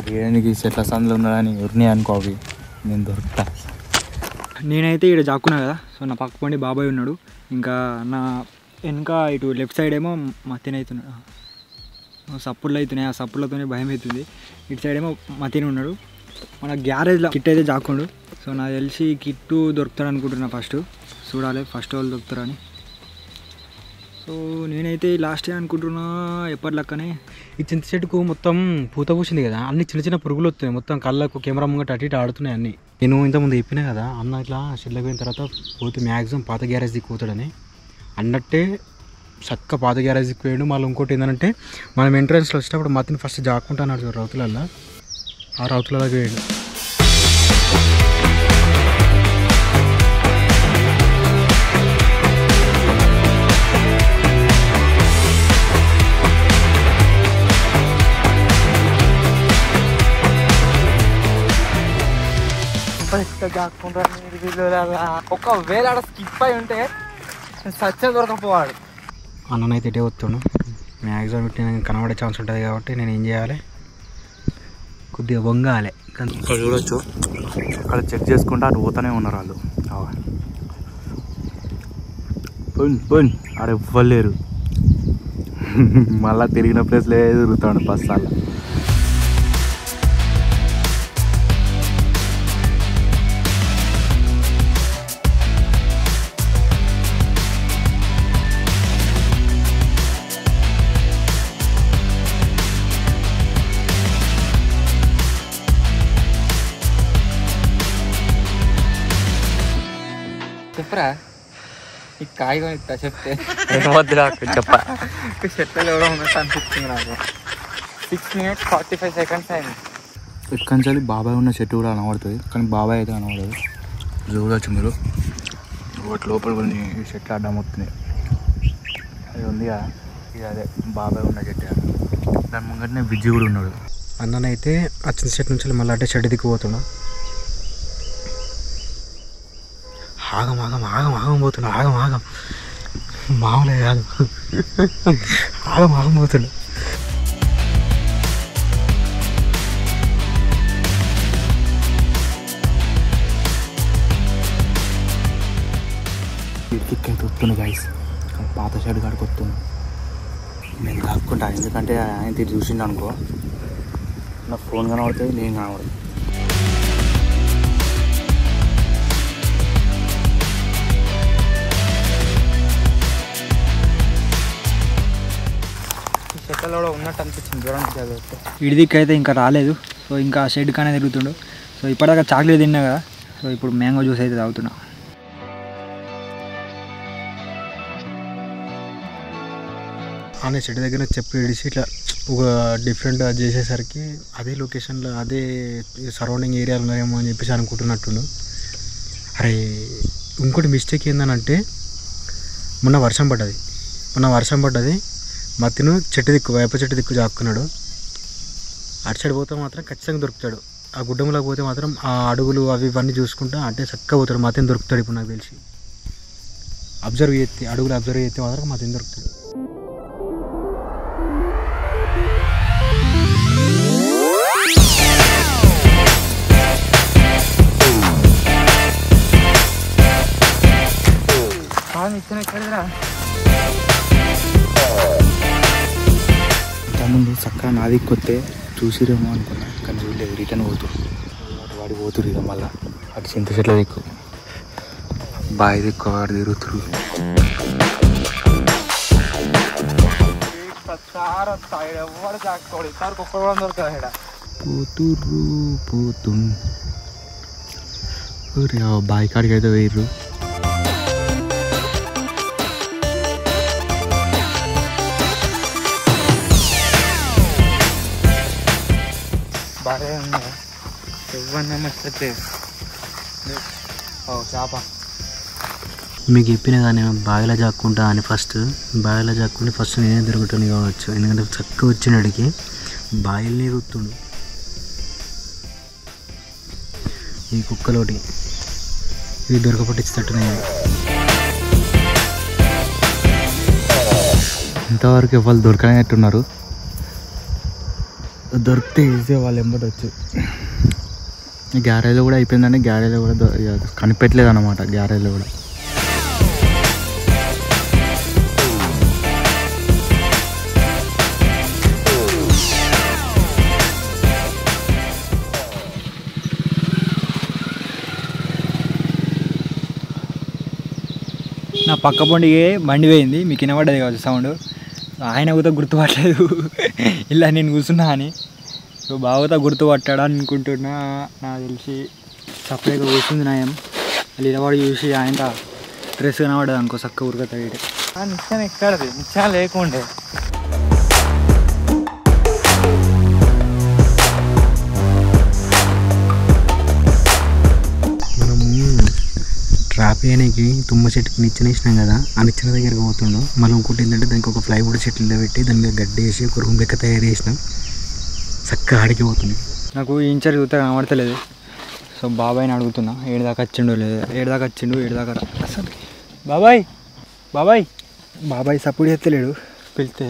[SPEAKER 3] గేడానికి చెట్ల సందులో ఉన్నాడని ఉన్నాయి అనుకో, అవి నేను దొరుకుతా.
[SPEAKER 4] నేనైతే ఇక్కడ జాక్కున్నా కదా. సో నా పక్క పండి బాబాయ్ ఉన్నాడు. ఇంకా నా వెనక ఇటు లెఫ్ట్ సైడ్ ఏమో మతిని అవుతున్నాడు. సప్పుళ్ళు అవుతున్నాయి, ఆ సప్పుళ్ళతోనే భయం అవుతుంది. ఇటు సైడ్ ఏమో మతిని ఉన్నాడు. మన గ్యారేజ్లో కిట్ అయితే జాక్కుండు. సో నాకు తెలిసి కిట్టు దొరుకుతాడు అనుకుంటున్నా. ఫస్ట్ చూడాలి ఫస్ట్ వాళ్ళు దొరుకుతారని. సో నేనైతే లాస్ట్ డే అనుకుంటున్నా ఎప్పటిలక్కనే.
[SPEAKER 2] ఈ చింత చెట్టుకు మొత్తం పూత పూసింది కదా, అన్ని చిన్న చిన్న పురుగులు వస్తున్నాయి. మొత్తం కళ్ళకు కెమెరా ముంగట అటు ఇటు ఆడుతున్నాయి అన్నీ. నేను ఇంతకుముందు చెప్పినా కదా అన్న ఇట్లా షెడ్లోకి పోయిన తర్వాత పోతే మ్యాక్సిమం పాత గ్యారేజ్ దిక్కు పోతాడని. అన్నట్టే చక్క పాత గ్యారేజ్ దిక్కు పోయాడు. మళ్ళీ ఇంకోటి ఏంటంటే మనం ఎంట్రన్స్లో వచ్చినప్పుడు మతిని ఫస్ట్ జాక్కుంటున్నాడు రౌతులల్లో. ఆ రౌతులలోకి పోయాడు.
[SPEAKER 1] ఒకవేళ ఆడ స్కిప్ అయి ఉంటే సత్యం దొరకపోవాడు.
[SPEAKER 2] అన్ననైతే ఇటే వస్తాడు. మ్యాక్సిమం ఇట్టి నేను కనబడే ఛాన్స్ ఉంటుంది కాబట్టి నేను ఏం చేయాలి, కొద్దిగా వంగాలి.
[SPEAKER 3] ఇక్కడ చూడొచ్చు, అక్కడ చెక్ చేసుకుంటే అటు పోతూనే ఉన్నారు వాళ్ళు. పోయి ఆడ ఇవ్వలేరు. మళ్ళీ తిరిగిన ప్లేస్లో తిరుగుతాడు బస్సాల.
[SPEAKER 1] చెప్పరా ఈ కాయ కొనిస్తా చెప్తే
[SPEAKER 3] వద్దురా చెప్ప.
[SPEAKER 1] చెట్లు ఎవడో ఉన్నట్టు అనిపిస్తుంది నాకు. 6 minutes 45 seconds అయింది.
[SPEAKER 3] ఎక్కడి నుంచి బాబాయ్ ఉన్న చెట్టు కూడా కనబడుతుంది, కానీ బాబాయ్ అయితే కనబడదు. చూడవచ్చు మీరు. వాటి లోపల కొన్ని చెట్లు అడ్డం అవుతున్నాయి. అది ఉంది కదా, ఇది అదే బాబాయ్ ఉన్న చెట్టు. దాని ముంగటనే విజ్జి కూడా ఉన్నాడు.
[SPEAKER 2] అన్ననైతే ఆ చిన్న చెట్టు నుంచి మళ్ళీ అంటే చెట్టు దిక్కుపోతున్నా. ఆగం ఆగం ఆగం ఆగం పోతున్నా. ఆగం ఆగం మామూలే కాదు. ఆగం ఆగం పోతున్నా.
[SPEAKER 3] ఇటుకైతే వస్తుంది గైస్, పాత షెడ్ కాడికి వస్తుంది. నేను కాకుండా ఎందుకంటే ఆయన తిరిగి చూసిండు అనుకో, నా ఫోన్ కనబడుతుంది, నేను కనబడుతుంది.
[SPEAKER 1] చెట్లలో కూడా ఉన్నట్టు అనిపించింది దూరం చదివితే.
[SPEAKER 4] ఇడిదికి అయితే ఇంకా రాలేదు. సో ఇంకా షెడ్ కానీ తిరుగుతుండు. సో ఇప్పటిదాకా చాక్లెట్ తిన్నా కదా, సో ఇప్పుడు మ్యాంగో జ్యూస్ అయితే తాగుతున్నా.
[SPEAKER 2] అనే చెట్టు దగ్గర చెప్పు ఇడిచి ఇట్లా ఒక డిఫరెంట్గా చేసేసరికి అదే లొకేషన్లో అదే సరౌండింగ్ ఏరియాలో ఉన్నాయేమో అని చెప్పేసి అనుకుంటున్నట్టుండు. అరే ఇంకోటి మిస్టేక్ ఏందనంటే మొన్న వర్షం పడ్డది మత్తిను చెట్టు దిక్కు వేప చెట్టు దిక్కు జాక్కున్నాడు. అటు సైడ్ పోతే మాత్రం ఖచ్చితంగా దొరుకుతాడు. ఆ గుడ్డంలోకి పోతే మాత్రం ఆ అడుగులు అవి ఇవన్నీ చూసుకుంటా అంటే చక్కగా పోతాడు. మతిని దొరుకుతాడు. ఇప్పుడు నాకు తెలిసి అబ్జర్వ్ చేస్తే మాత్రం మతిని దొరుకుతాడు.
[SPEAKER 3] ఇంతకుముందు చక్కగా నాది కొత్తే చూసిరేమో అనుకున్నా, కానీ వీళ్ళు రిటర్న్ పోతురు. వాడి పోతురు ఇక మళ్ళీ అటు చింత చెట్ల దిక్కు బావి దిక్కు వాడు తిరుగుతురు. పోతుర్రు బావి కాడికి అయితే వేయర్రు. బాగా ఉన్నాయి చేప.
[SPEAKER 2] మీకు చెప్పిన కానీ బావిలో జాక్కుంటా అని బావిలో జాక్కుంటే ఫస్ట్ నేనే దొరుకుతాను కావచ్చు. ఎందుకంటే చక్కగా వచ్చినడికి బావిల్ని రుత్తుండు. ఈ కుక్కలోటి ఇవి దొరకపట్టించేటట్టునే.
[SPEAKER 3] ఇంతవరకు ఎవరు దొరకనట్టున్నారు. దొరికితే ఈజీ వాళ్ళు ఎంబడవచ్చు. గ్యారేజ్లో కూడా అయిపోయిందండి. గ్యారేజ్లో కూడా కనిపెట్టలేదు అన్నమాట. గ్యారేజ్లో కూడా
[SPEAKER 4] నా పక్క పొండికి బండి పోయింది, మీకు వినబడ్డది కావచ్చు సౌండ్. ఆయన కూడా గుర్తుపట్టలేదు ఇలా నేను కూర్చున్నా అని. సో బాగా గుర్తుపట్టాడు అనుకుంటున్నా. నాకు తెలిసి సపరేట్గా కూర్చుంది నాయం. మళ్ళీ ఇలవాడు చూసి ఆయన డ్రెస్ కనబడ్డది అనుకో చక్క ఉరకతాడు. నిచ్చాన ఎక్కడది, నిచ్చాన లేకుండే.
[SPEAKER 2] ట్రాప్ చేయడానికి తుమ్మ చెట్టుకి నిచ్చెన వేసినాం కదా, ఆ నిచ్చెన దగ్గరికి పోతున్నాం. మళ్ళీ ఇంకోటి ఏంటంటే దానికి ఒక ప్లైవుడ్ చెట్లు పెట్టి దాని మీద గడ్డి వేసి ఒక రూమ్ లెక్క తయారు చేసినాం. చక్కగా ఆడికి పోతుంది.
[SPEAKER 4] నాకు ఇన్ఛార్జ్ చూస్తే కనబడతలేదు. సో బాబాయ్ని అడుగుతున్నా ఏడు దాకా వచ్చిండో లేదు. ఏడు దాకా అసలు బాబాయ్ సపోర్ట్ చేస్తలేడు. వెళ్తే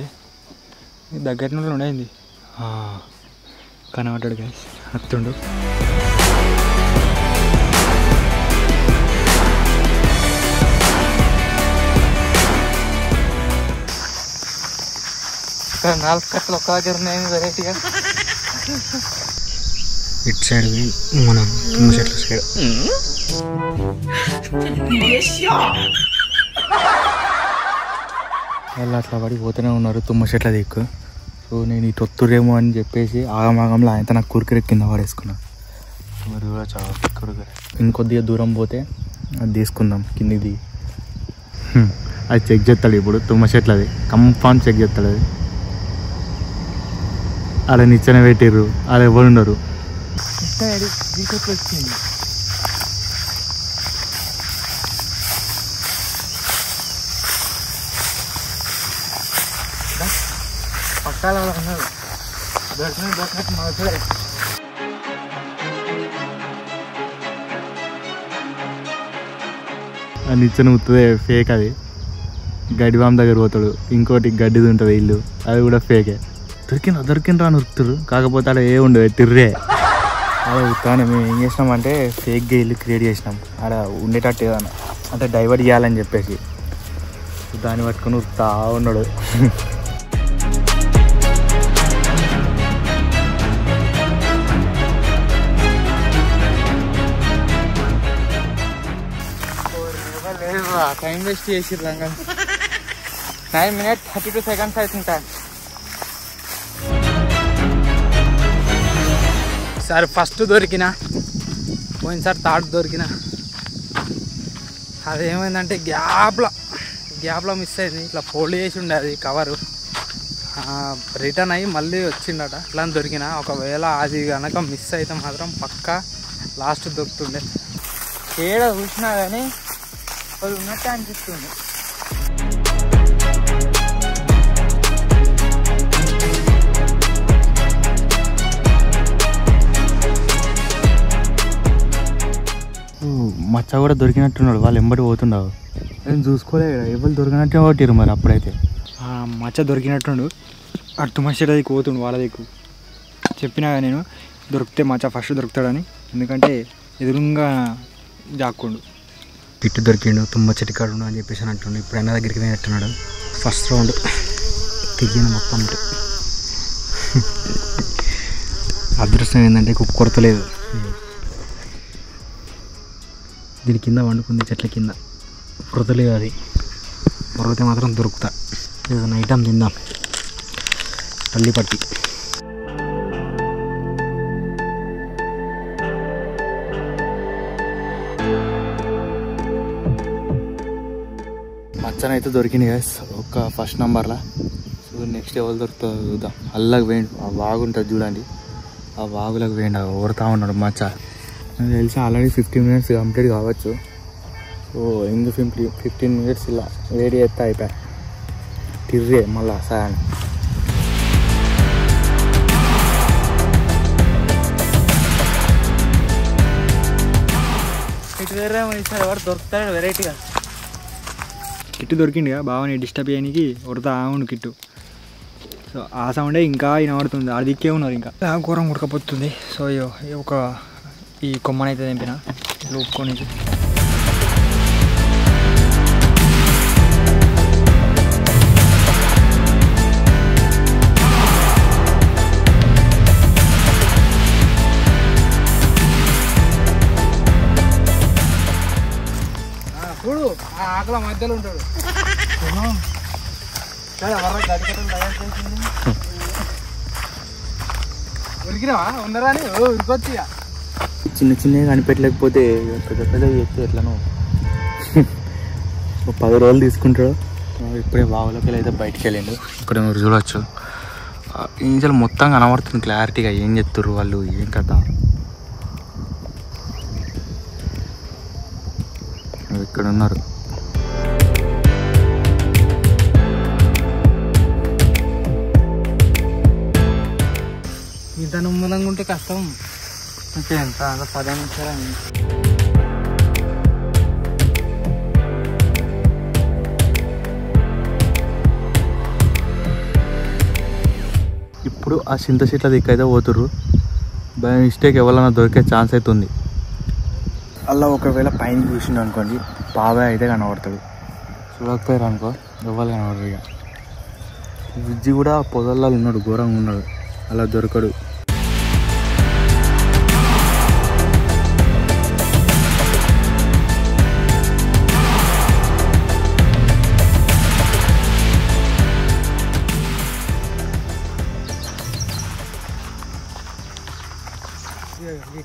[SPEAKER 4] దగ్గర నుండి ఉండేది కనబడ్డాడు గాయస్. వస్తుండు. నాలుగు కట్టలు ఒక్క దగ్గర ఉన్నాయి వెరైటీగా.
[SPEAKER 2] ఇటు సైడ్ మనం తుమ్మ చెట్ల సైడ్
[SPEAKER 3] వాళ్ళు అట్లా పడి పోతూనే ఉన్నారు తుమ్మ చెట్ల దిక్కు. సో నేను ఇటు ఒత్తురేమో అని చెప్పేసి ఆగమాగంలో ఆయన నాకు కురికిరి కింద పడేసుకున్నాను. మరి కూడా చాలా కురికిరి. ఇంకొద్దిగా దూరం పోతే అది తీసుకుందాం కిందిది. అది చెక్ చేస్తాడు ఇప్పుడు తుమ్మ చెట్లది కన్ఫామ్ చెక్ చేస్తాడు. అది అలా నిచ్చెన పెట్టిర్రు, అలా ఎవరు ఉండరు.
[SPEAKER 4] వచ్చింది పక్కాల ఉన్నారు.
[SPEAKER 3] ఆ నిచ్చెన ఉత్తదే ఫేక్. అది గడ్డి బామ్ దగ్గర పోతాడు. ఇంకోటి గడ్డిది ఉంటుంది ఇల్లు, అది కూడా ఫేకే. దొరికిండ్రా అని ఉరుకుతారు. కాకపోతే అలా ఏ ఉండదు తిర్రే. అలా ఉత్తానే మేము ఏం చేసినామంటే ఫేక్గా ఇల్లు క్రియేట్ చేసినాం. అలా ఉండేటట్టు ఏదన్నా అంటే డైవర్ట్ చేయాలని చెప్పేసి దాన్ని పట్టుకొని ఉరుకుతా ఉన్నాడు.
[SPEAKER 4] టైం వేస్ట్ చేసిర్రు. 9 minutes 32 seconds అవుతుంది టైం. సార్ ఫస్ట్ దొరికిన
[SPEAKER 5] పోయినసారి తాడు దొరికిన అదేమైందంటే గ్యాప్లో మిస్ అయింది. ఇట్లా ఫోల్డ్ చేసి ఉండే అది కవరు రిటర్న్ అయ్యి మళ్ళీ వచ్చిండట. ఇట్లా దొరికిన ఒకవేళ అది కనుక మిస్ అయితే మాత్రం పక్కా లాస్ట్ దొరుకుతుండే.
[SPEAKER 4] ఏడ చూసినా కానీ అది ఉన్నట్టే అనిపిస్తుంది.
[SPEAKER 3] మచ్చ కూడా దొరికినట్టున్నాడు. వాళ్ళు ఎంబడి పోతుండవు. నేను చూసుకోలేదు. ఎవరు దొరికినట్టే కొట్టిరు మరి అప్పుడైతే.
[SPEAKER 4] మచ్చ దొరికినట్టుండు. అటు తుమ్మడి అది కోతుండు వాళ్ళ దిక్కు. చెప్పినా నేను దొరికితే మచ్చ ఫస్ట్ దొరుకుతాడని. ఎందుకంటే ఎదురుగా జాక్కుండు.
[SPEAKER 5] పిట్టు దొరికిండు తుమ్మ చెట్టు కాడు అని చెప్పేసి అంటుండు. ఇప్పుడు అన్న దగ్గరికి పోయినట్టున్నాడు. ఫస్ట్ రౌండ్ తిరిగిన మొత్తం అదృష్టం ఏంటంటే కుక్క కొరతలేదు. దీని కింద వండుకుంది చెట్ల కింద. కొరతలేదు అది. కొరతే మాత్రం దొరుకుతా. ఏదైనా ఐటమ్ తిందాం. పల్లి పట్టి
[SPEAKER 3] మచ్చనైతే దొరికింది కదా ఒక ఫస్ట్ నెంబర్లా. సో నెక్స్ట్ ఎవరు దొరుకుతుందో చూద్దాం. అల్లాకి వేయండి. ఆ వాగు ఉంటుంది చూడండి. ఆ వాగులకు వేయండి. ఓరుతా ఉన్నాడు మచ్చ. నాకు తెలిసి ఆల్రెడీ 15 minutes కంప్లీట్ కావచ్చు. సో ఇందు 15 minutes ఇలా వేడి చేస్తే అయిపోయా. తిర్రే మళ్ళా సాయాన్ని.
[SPEAKER 4] ఇటు వేరే ఈసారి ఎవరు దొరుకుతాడు వెరైటీగా.
[SPEAKER 5] కిట్టు దొరికిండుగా బావని డిస్టర్బ్ చేయడానికి ఉడతా ఉండు కిట్టు. సో ఆ సౌండే ఇంకా వినబడుతుంది. అది దిక్కే ఉన్నారు. ఇంకా ఘోరం ఉడకపోతుంది. సో ఒక ఈ కొమ్మనైతే తెంపిన లూపుకొని చూడు ఆ ఆకల మధ్యలో ఉంటాడు. ఉరికినావా ఉన్నారా అని ఉరికొచ్చి
[SPEAKER 3] చిన్న చిన్నగా కనిపెట్టలేకపోతే పెద్ద పెద్ద చేస్తే ఎట్లనో 10 రోజులు తీసుకుంటాడు. ఇప్పుడే బావులోకి అయితే బయటికి వెళ్ళిండు. ఇక్కడ మీరు చూడవచ్చు ఇంజలు మొత్తం కనబడుతుంది క్లారిటీగా. ఏం చెప్తారు వాళ్ళు, ఏం కథ. ఇక్కడ ఉన్నారు.
[SPEAKER 5] ఇంత నిమ్మలంగా ఉంటే కష్టం.
[SPEAKER 4] ఎంత 10 నిమిషాలు.
[SPEAKER 3] ఇప్పుడు ఆ చింత చెట్ల దిక్కైతే పోతుర్రు. బై మిస్టేక్ ఎవరైనా దొరికే ఛాన్స్ అవుతుంది. అలా ఒకవేళ పైన చూసిండు అనుకోండి బాబాయ్ అయితే కనబడతాడు. చూడకపోయారు అనుకో ఎవరు కనబడరు. ఇక విజ్జి కూడా పొదల్లో ఉన్నాడు, ఘోరంగా ఉన్నాడు. అలా దొరకడు.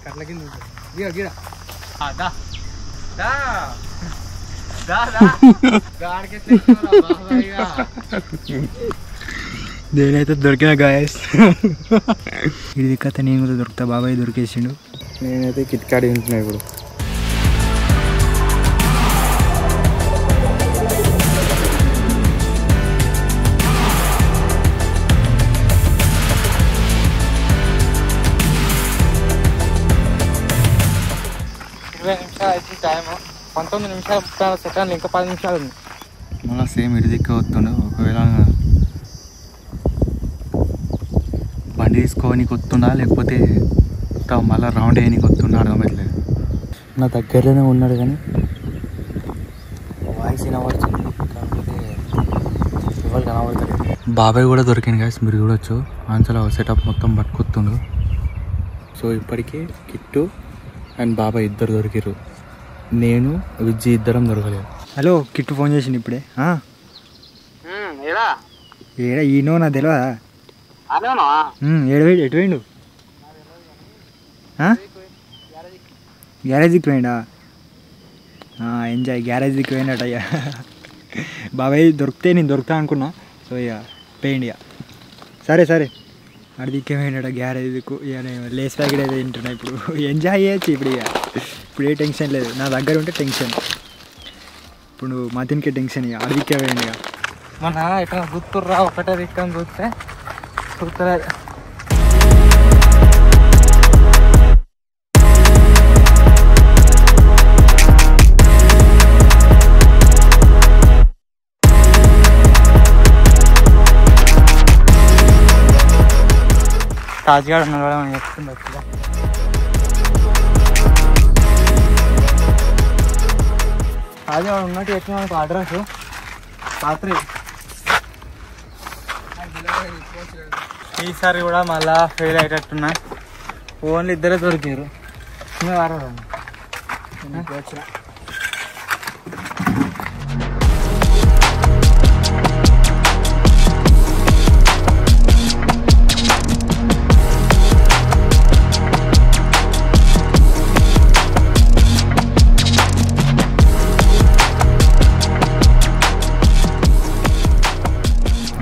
[SPEAKER 5] కట్ల కింద ఉంటుంది. గిడ గిడ దేనైతే దొరికిన గాయస్. ఇది కథ నేను కూడా దొరుకుతా. బాబాయ్ దొరికేసిండు.
[SPEAKER 3] నేనైతే కిట్కాడి తింటున్నా ఇప్పుడు.
[SPEAKER 4] టైము 19 నిమిషాలు 36 సెకండ్లు. ఇంకా 10 నిమిషాలు ఉంది.
[SPEAKER 3] మళ్ళీ సేమ్ ఇటు దిక్కు వస్తుండు. ఒకవేళ బండి తీసుకోనికి వస్తుండా లేకపోతే మళ్ళీ రౌండ్ వేయనికి వస్తుండా అర్థమవుతలేదు. నా దగ్గరలోనే ఉన్నాడు కానీ వాయిస్ వినబడుతుంది. కాకపోతే ఎవరు కనబడతలేదు. బాబాయ్ కూడా దొరికింది గాయస్. మీరు చూడొచ్చు. ఆంచలో సెటప్ మొత్తం పట్టుకొస్తుండు. సో ఇప్పటికీ కిట్టు అండ్ బాబాయ్ ఇద్దరు దొరికిరు. నేను విజ్జి ఇద్దరం దొరకలేదు.
[SPEAKER 5] హలో కిట్టు ఫోన్ చేసిండు ఇప్పుడే. ఏడా ఈనో నా తెలియదా? ఎటు పోయిండు?
[SPEAKER 4] గ్యారేజ్కి పోయిండా? ఎంజాయ్. గ్యారేజ్కి పోయినట్టు అయ్యా. బాబాయ్ దొరికితే నేను దొరుకుతా అనుకున్నా. సో ఇక పోయిండి ఇక. సరే అడి దిక్కేమైనాడు గ్యారేజ్కు. ఇక నేను లేస్ ప్యాకెట్ అయితే తింటున్నా. ఇప్పుడు ఎంజాయ్ చేయొచ్చు. ఇప్పుడు ఏ టెన్షన్ లేదు. నా దగ్గర ఉంటే టెన్షన్. ఇప్పుడు మతిన్కి టెన్షన్. ఇక అడి దిక్కే పోయింది. ఇక
[SPEAKER 1] మన ఎక్కడ గుర్తుర్రా ఒకటే దిక్కని చూస్తే గుర్తులేదు. తాజ్గాడు ఉన్నాడు కూడా మనం చెప్తుంది వచ్చిగా. తాజ్గాడు ఉన్నట్టు చెప్పిన మనకు అడ్రస్ రాత్రి. ఈసారి కూడా మళ్ళా ఫెయిల్ అయ్యేటట్టున్నా. ఓన్లీ ఇద్దరే దొరికారు. వచ్చిన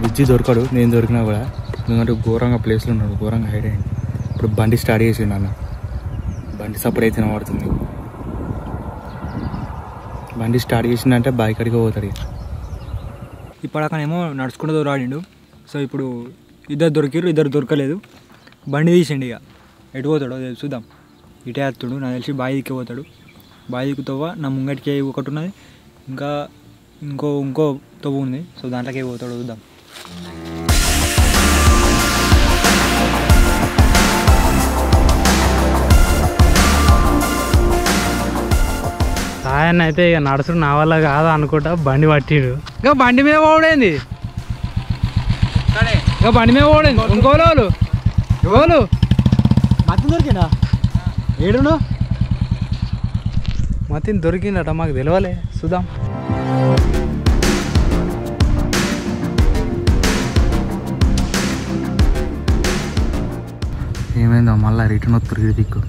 [SPEAKER 3] బుజ్జి దొరకడు. నేను దొరికినా కూడా ఎందుకంటే ఘోరంగా ప్లేస్లో ఉన్నాడు. ఘోరంగా హైడ్ అయ్యింది. ఇప్పుడు బండి స్టార్ట్ చేసిండు అన్న. బండి సపోర్ట్ అయితే పడుతుంది. బండి స్టార్ట్ చేసిందంటే బైక్ అడిగి పోతాడు.
[SPEAKER 4] ఇప్పటికనేమో నడుచుకుంటూ దూరాడిండు. సో ఇప్పుడు ఇద్దరు దొరికిరు, ఇద్దరు దొరకలేదు. బండి తీసిండు. ఇక ఎటు పోతాడో చూద్దాం. ఇటే వస్తాడు నాకు తెలిసి. బావి దిక్కే పోతాడు. బావి దిక్కుతోవ నా ముంగటికి ఒకటి ఉన్నది. ఇంకా ఇంకో తవ్వు ఉంది. సో దాంట్లోకి పోతాడు చూద్దాం.
[SPEAKER 5] ఆయన అయితే ఇక నడుచుడు నా వల్ల కాదు అనుకుంటా బండి పట్టిడు. ఇంకా బండి మీద పోవడేంది? ఇంకా బండి మీద పోవడేంది? ఇంకోలు ఎవరు
[SPEAKER 4] మతిన్ దొరికిందా? ఏడును
[SPEAKER 5] మతిన్ దొరికిందట. మాకు తెలియలే. చూద్దాం.
[SPEAKER 3] ఏమైందో మళ్ళీ రిటర్న్ వస్తారు దిక్కు.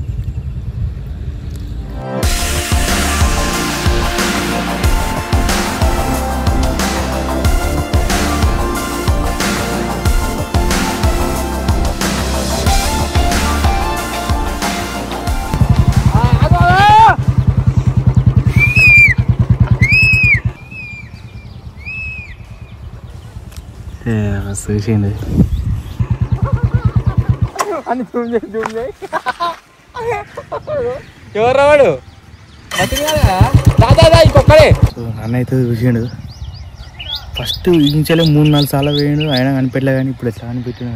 [SPEAKER 3] చూసింది
[SPEAKER 1] అని ఎవరు వాడు? దాదా ఇంకొక్కడే.
[SPEAKER 3] సో నన్ను అయితే చూసిండు. ఫస్ట్ ఇంచాలే 3-4 సార్లు వేయండు. అయినా కనిపెట్టలే. కానీ ఇప్పుడు ఎట్లా కనిపెట్టినా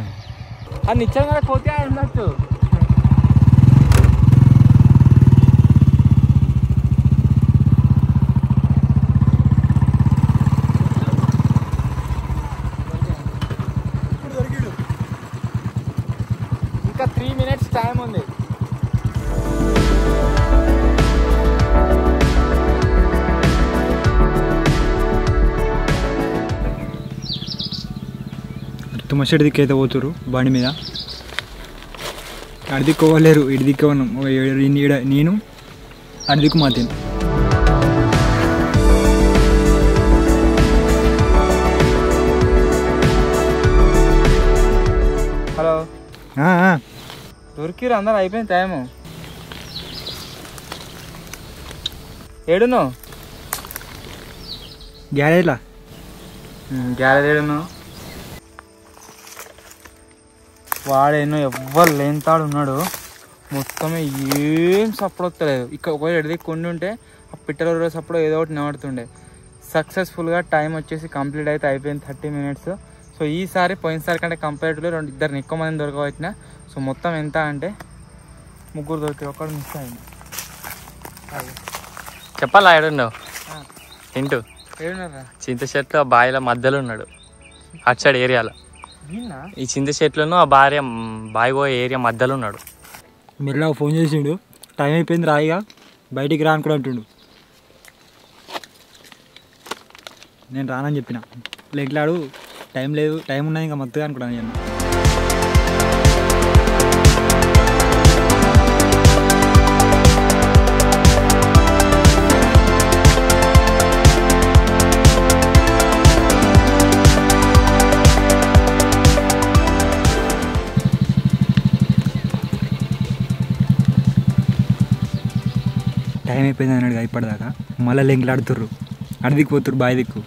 [SPEAKER 1] అది నిశ్చయంగా పోతే ఉండొచ్చు. ఇంకా 3 minutes టైం ఉంది.
[SPEAKER 4] తుమ్మ చెట్టు దిక్కు అయితే పోతురు బండి మీద. అడి దిక్కోవలేరు. ఇటు దిక్కు నేను అడి దిక్కు మాతిన్.
[SPEAKER 1] హలో దొరికిరు అందరు. అయిపోయింది టైము. ఏడును
[SPEAKER 4] గ్యారేజ్లా?
[SPEAKER 1] గ్యారేజ్ ఏడును? వాడేనో ఎవ్వరు లేనితాడు ఉన్నాడు. మొత్తమే ఏం సపోర్ట్ వస్తలేదు. ఇక్కడ ఒకవేళ ఎడిది కొండి ఉంటే ఆ పిట్టల రోజు సప్పుడు ఏదో ఒకటి నిలబడుతుండే. సక్సెస్ఫుల్గా టైం వచ్చేసి కంప్లీట్ అయితే అయిపోయింది 30 minutes. సో ఈసారి పోయినసారి కంటే కంపేరిటివ్లీ 2 ఎక్కువ మంది దొరకవచ్చిన. సో మొత్తం ఎంత అంటే 3 దొరికి ఒకటి మిస్ అయింది.
[SPEAKER 6] చెప్పాలా? ఏడున్నావు? ఇంటూ
[SPEAKER 1] ఏడున్నారా?
[SPEAKER 6] చింత చెట్లు ఆ బావిల మధ్యలో ఉన్నాడు. అటు సైడ్ ఏరియాలో. ఈ చింత చెట్లను ఆ బావి పోయే ఏరియా మధ్యలో ఉన్నాడు.
[SPEAKER 4] మెల్లగా ఫోన్ చేసిండు. టైం అయిపోయింది రాయిగా బయటికి రా అనుకుని అంటుండు. నేను రానని చెప్పిన. లేట్లాడు టైం లేదు, టైం ఉన్నది ఇంకా మొత్తగా అనుకున్నాను నేను. టైం అయిపోయింది అన్నాడు ఇప్పటిదాకా. మళ్ళీ లెంకిలాడుతుర్రు, అడిదిక్కుపోతుర్రు బావి దిక్కు.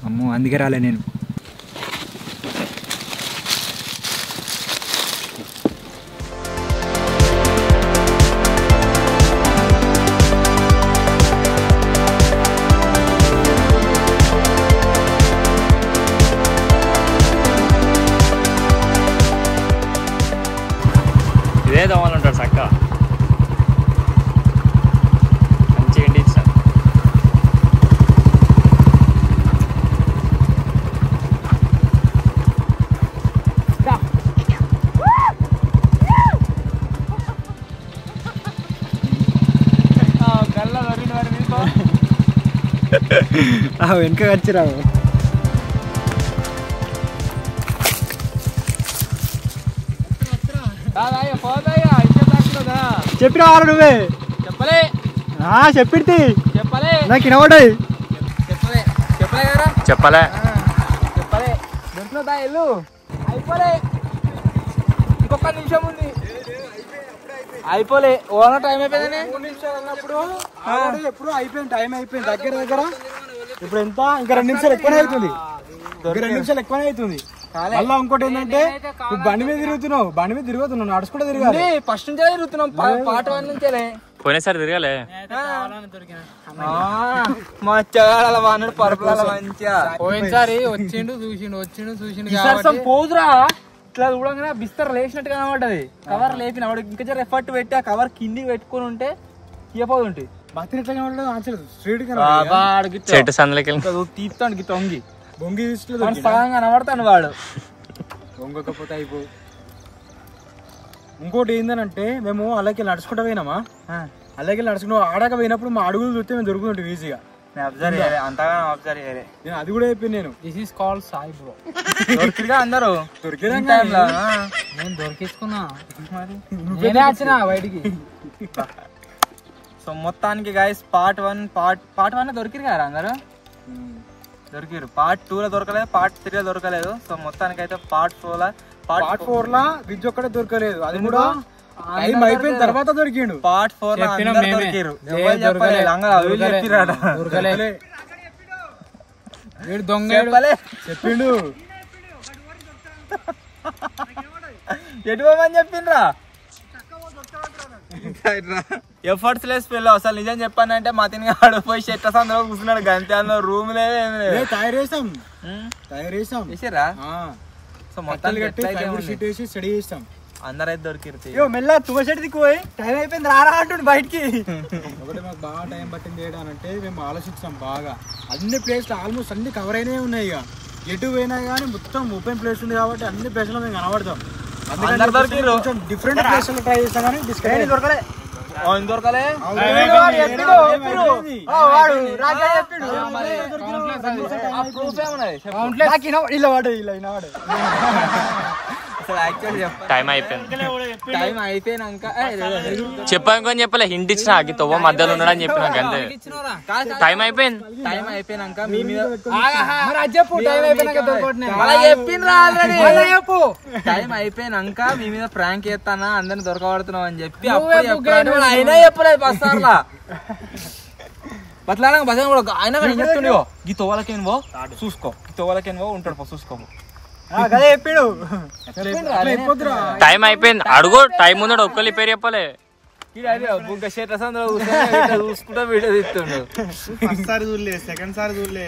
[SPEAKER 4] అమ్మో అందుకే రాలే నేను.
[SPEAKER 6] ఇదే దోమలు ఉంటాడు చక్క మంచిగా ఎండి ఇచ్చాను.
[SPEAKER 4] వెనక వచ్చిరావు. చెప్పినా వాళ్ళు నువ్వే
[SPEAKER 1] చెప్పలే
[SPEAKER 4] చెప్పిడితే
[SPEAKER 1] చెప్పలే
[SPEAKER 4] నాకు వినబడ్డాయి.
[SPEAKER 1] చెప్పలే చెప్పలే కదా
[SPEAKER 6] చెప్పలే
[SPEAKER 1] చెప్పలే దొరికినదా ఇల్లు అయిపోలే ఇంకొక నిమిషం ఉంది అయిపోలే ఓన టైం అయిపోయిందని
[SPEAKER 2] 3 నిమిషాలు అన్నప్పుడు ఎప్పుడు అయిపోయింది, టైం అయిపోయింది దగ్గర. ఇప్పుడు ఎంత ఇంకా 2 నిమిషాలు ఎక్కువనే అవుతుంది, ఇంకా 2 నిమిషాలు ఎక్కువనే అవుతుంది. మళ్ళీ ఇంకోటి ఏంటంటే నువ్వు బండి మీద తిరుగుతున్నావు నడుచుకుంటే తిరగాలి.
[SPEAKER 1] ఫస్ట్ నుంచే తిరుగుతున్నాం పార్ట్ 1 నుంచేలే.
[SPEAKER 6] పోయినసారి తిరగాలే
[SPEAKER 1] మచ్చగాడ వాడు పరుపుల మంచిగా
[SPEAKER 5] పోయినసారి వచ్చిండు చూసిండు
[SPEAKER 1] పోదురా ఇట్లా చూడంగానే బిస్తర్ లేచినట్టుగా కనబడ్డది. కవర్ లేపిన వాడు ఇంకా జర ఎఫర్ట్ పెట్టి ఆ కవర్ కిందికి పెట్టుకుని ఉంటే తీయపోదు ఉంటుంది.
[SPEAKER 6] చెట్టు సందులోకి
[SPEAKER 1] తీస్తాడు గిట్ట వంగి
[SPEAKER 2] బొంగి
[SPEAKER 1] సగం కనబడతాడు వాడు.
[SPEAKER 2] బొంగకపోతే అయిపో. ఇంకోటి ఏంటంటే మేము అలాగే నడుచుకుంటా పోయినామా, అలాగే నడుచుకుంటూ ఆడాక పోయినప్పుడు మా అడుగులు చూస్తే మేము దొరుకుతుంటాం ఈజీగా.
[SPEAKER 1] అంతగా అబ్జర్వ్ చేయలే.
[SPEAKER 2] నేను అది కూడా అయిపోయింది. నేను
[SPEAKER 5] this is called Sai bro.
[SPEAKER 1] దొరికిగా అందరూ
[SPEAKER 2] దొరికేదా
[SPEAKER 5] నేను దొరికించుకున్నా, నేనే వచ్చిన బయటికి.
[SPEAKER 1] సో మొత్తానికి గైస్ పార్ట్ 1 దొరికిరు కదా అందరూ దొరికిరు. పార్ట్ 2 లో దొరకలేదు, పార్ట్ 3 లో దొరకలేదు. సో మొత్తానికి అయితే పార్ట్ 4 లా విజ్ ఒక్కడే దొరకలేదు, అది కూడా టైం అయిపోయిన తర్వాత దొరికిండు. పార్ట్ 4 లో అందరూ దొరికిరు. ఎవరు చెప్పలేదు, వీళ్ళు చెప్పిరాట.
[SPEAKER 5] వీడు దొంగ
[SPEAKER 2] చెప్పిండు
[SPEAKER 1] ఎటు పోమని చెప్పిండ్రా. ఎఫర్ట్స్ లెస్ పిల్ల అసలు నిజం చెప్పానంటే మా తిని ఆడిపోయి చెట్ల సందులో కూర్చున్నాడు. గంతే అందులో రూమ్ లేదు.
[SPEAKER 2] తయారు చేసాం
[SPEAKER 1] చేసారా. సో మొత్తానికి
[SPEAKER 2] స్టడీ చేస్తాం.
[SPEAKER 1] అందరైతే దొరికిరు.
[SPEAKER 4] మెల్ల తుమ్మచెట్టుకి పోయి టైం అయిపోయింది రారా అంటుండు బయటికి.
[SPEAKER 2] ఒకటి మాకు బాగా టైం పట్టింది చేయడానంటే మేము ఆలోచించాం బాగా. అన్ని ప్లేస్లు ఆల్మోస్ట్ అన్ని కవర్ అయినే ఉన్నాయి. ఇక ఎటు పోయినా కానీ మొత్తం ఓపెన్ ప్లేస్ ఉంది కాబట్టి అన్ని ప్లేస్లో మేము కనబడతాం. డిఫరెంట్ ప్లేస్ ట్రై చేస్తాం కానీ డిస్కౌంట్ దొరకలే.
[SPEAKER 1] దొరకలే
[SPEAKER 6] టైం అయిపోయింది.
[SPEAKER 1] టైం అయిపోయినాక
[SPEAKER 6] చెప్పాను చెప్పలే, హింట్ ఇచ్చిన ఆకి తవ్వ మధ్యలో ఉన్నాడని చెప్పిన అంతే. టైం అయిపోయింది.
[SPEAKER 1] టైం అయిపోయినాక మీ మీద టైం అయిపోయినాక మీ మీద ప్రాంక్ చేస్తానా అందరిని దొరకబడుతున్నావు అని చెప్పి అయినా చెప్పలేదు బస్సార్లా బతలా బస్ కూడా అయినా చెప్తుండేవో ఈ తోవలకేనువో చూసుకో, ఈ తోవలకేనువో ఉంటాడు చూసుకో.
[SPEAKER 6] టైం అయిపోయింది అడుగు, టైం ఉన్నాడు ఒక్కరి పేరు చెప్పలే.
[SPEAKER 1] చూసుకుంటా వీడియో తీస్తుండు.
[SPEAKER 2] సెకండ్ సారి చూడలే,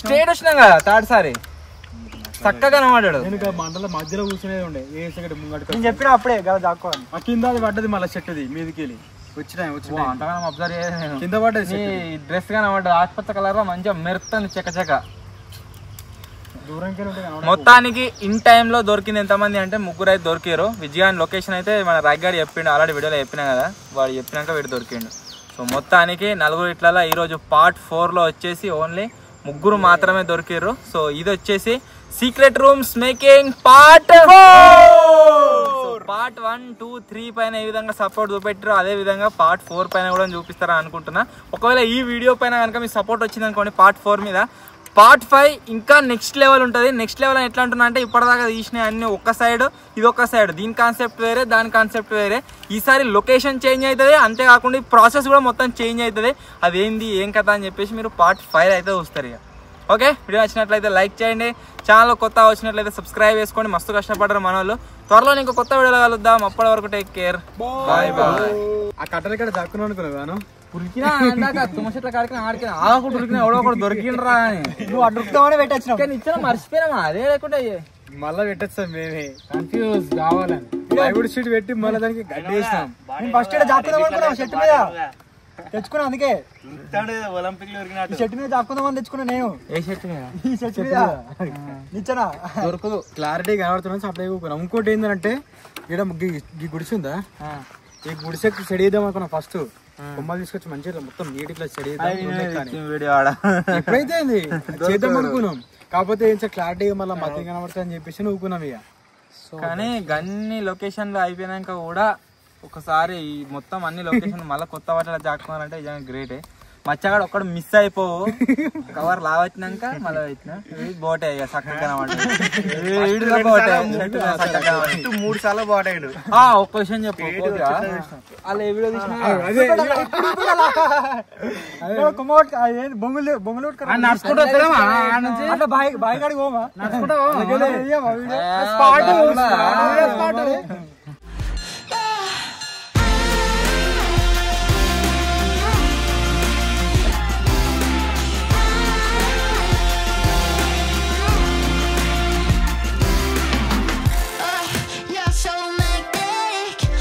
[SPEAKER 1] స్ట్రేట్ వచ్చినాం కదా థర్డ్ సారి చక్కగా కనబడ్డాడు.
[SPEAKER 2] మండల మధ్యలో కూర్చునేది ఉండే ఏ సెకండ్ ముంగట
[SPEAKER 4] నేను చెప్పిన అప్పుడే కదా దాక్కోవాలి.
[SPEAKER 2] ఆ కింద అది పడ్డది మళ్ళీ చెట్టుది మీదకి వెళ్ళి వచ్చినాయి
[SPEAKER 1] అంతగా అబ్జర్వ్ చేయలేదు.
[SPEAKER 2] కింద పడ్డది
[SPEAKER 1] డ్రెస్ కనబడ్డది ఆకుపచ్చ కలర్ లో మంచిగా మెరుతుంది చెక్క. మొత్తానికి ఇన్ టైమ్ లో దొరికింది ఎంతమంది అంటే 3 అయితే దొరికారు. విజయాన్ లొకేషన్ అయితే మన రాగ్గాడి చెప్పిండు, ఆల్రెడీ వీడియోలో చెప్పినా కదా, వాడు చెప్పినాక వీడు దొరికిండు. సో మొత్తానికి 4 ఇట్లలో ఈరోజు పార్ట్ 4 లో వచ్చేసి ఓన్లీ 3 మాత్రమే దొరికారు. సో ఇది వచ్చేసి secret rooms making part 4. Part 1, 2, 3 పైన ఏ విధంగా సపోర్ట్ చూపెట్టారో అదే విధంగా పార్ట్ 4 పైన కూడా చూపిస్తారని అనుకుంటున్నా. ఒకవేళ ఈ వీడియో పైన కనుక మీ సపోర్ట్ వచ్చింది అనుకోండి పార్ట్ 4 మీద పార్ట్ 5 ఇంకా నెక్స్ట్ లెవెల్ ఉంటుంది. నెక్స్ట్ లెవెల్ ఎట్లా అంటున్నా అంటే ఇప్పటిదాకా తీసినాయి అన్ని ఒక్క సైడ్, ఇది ఒక సైడ్, దీని కాన్సెప్ట్ వేరే, దాని కాన్సెప్ట్ వేరే. ఈసారి లొకేషన్ చేంజ్ అవుతుంది, అంతేకాకుండా ప్రాసెస్ కూడా మొత్తం చేంజ్ అవుతుంది. అదేంది ఏం కథ అని చెప్పేసి మీరు పార్ట్ 5 అయితే చూస్తారు ఇక. ఓకే, వీడియో నచ్చినట్లయితే లైక్ చేయండి, ఛానల్ కొత్త వచ్చినట్లయితే సబ్స్క్రైబ్ చేసుకోండి. మస్తు కష్టపడరు మన వాళ్ళు. త్వరలో ఇంకో కొత్త వీడియోలో కలుద్దాం. అప్పటి వరకు టేక్ కేర్, బాయ్ బాయ్.
[SPEAKER 2] ఆ కట్టలు ఇక్కడ దక్కున్నాను అనుకున్నాను,
[SPEAKER 1] ఉరికినా అందాక తుమ్మ చెట్ల కాడికి ఆడికి ఆగకుండా ఉరికినా ఎవడో ఒకటి దొరికిండ్రా అని
[SPEAKER 4] నువ్వు అడుగుతామని పెట్టచ్చు
[SPEAKER 1] కానీ ఇచ్చిన మర్చిపోయినామా. అదే లేకుండా
[SPEAKER 2] మళ్ళా పెట్టేస్తాం మేమే
[SPEAKER 1] కన్ఫ్యూజ్ కావాలని
[SPEAKER 2] ప్లైవుడ్ షీట్ పెట్టి మళ్ళీ దానికి గడ్డి వేసినాం.
[SPEAKER 4] నేను ఫస్ట్ జాపుకుందాం అనుకున్నాం షర్ట్ మీద తెచ్చుకున్నా, అందుకే ఈ షర్ట్ మీద జాపుకుందామని తెచ్చుకున్నా నేను.
[SPEAKER 1] ఏ షర్ట్
[SPEAKER 4] ఈ షర్ట్ మీద నిచ్చనా
[SPEAKER 2] దొరకదు, క్లారిటీ కనబడుతున్నాను. అప్పుడే ఊకున్నాం. ఇంకోటి ఏంటంటే ఇక్కడ ఈ గుడిసి ఉందా, ఈ గుడిసెకి సెడి చేద్దాం అనుకున్నా. ఫస్ట్ బొమ్మలు తీసుకొచ్చి మంచిగా మొత్తం నీట్ ఇట్లా సెడి ఎప్పుడైతే చేద్దాం అనుకున్నాం. కాకపోతే ఏం క్లారిటీ మళ్ళీ మధ్య కనబడుతుంది అని చెప్పేసి ఊకున్నాం ఇక.
[SPEAKER 1] కానీ గన్ని లొకేషన్లు అయిపోయినాక కూడా ఒకసారి మొత్తం అన్ని లొకేషన్ మళ్ళీ కొత్త వాటిలో జాక్కున్నారంటే నిజంగా గ్రేటే. మచ్చగాడు ఒక్కడు మిస్ అయిపోవు, కవర్ లావచ్చినాక మళ్ళీ వచ్చిన బోటే ఇక చక్కగా బోటే
[SPEAKER 3] 3 సార్లు బాటాడు.
[SPEAKER 1] ఒక్క విషయం చెప్పు, అలా ఏ వీడియో తీసినా
[SPEAKER 4] బొమ్మలు
[SPEAKER 1] నడుచుకుంటూ
[SPEAKER 4] అట్లా బాయ్ కాడికి పోమా
[SPEAKER 1] నడుచుకుంటా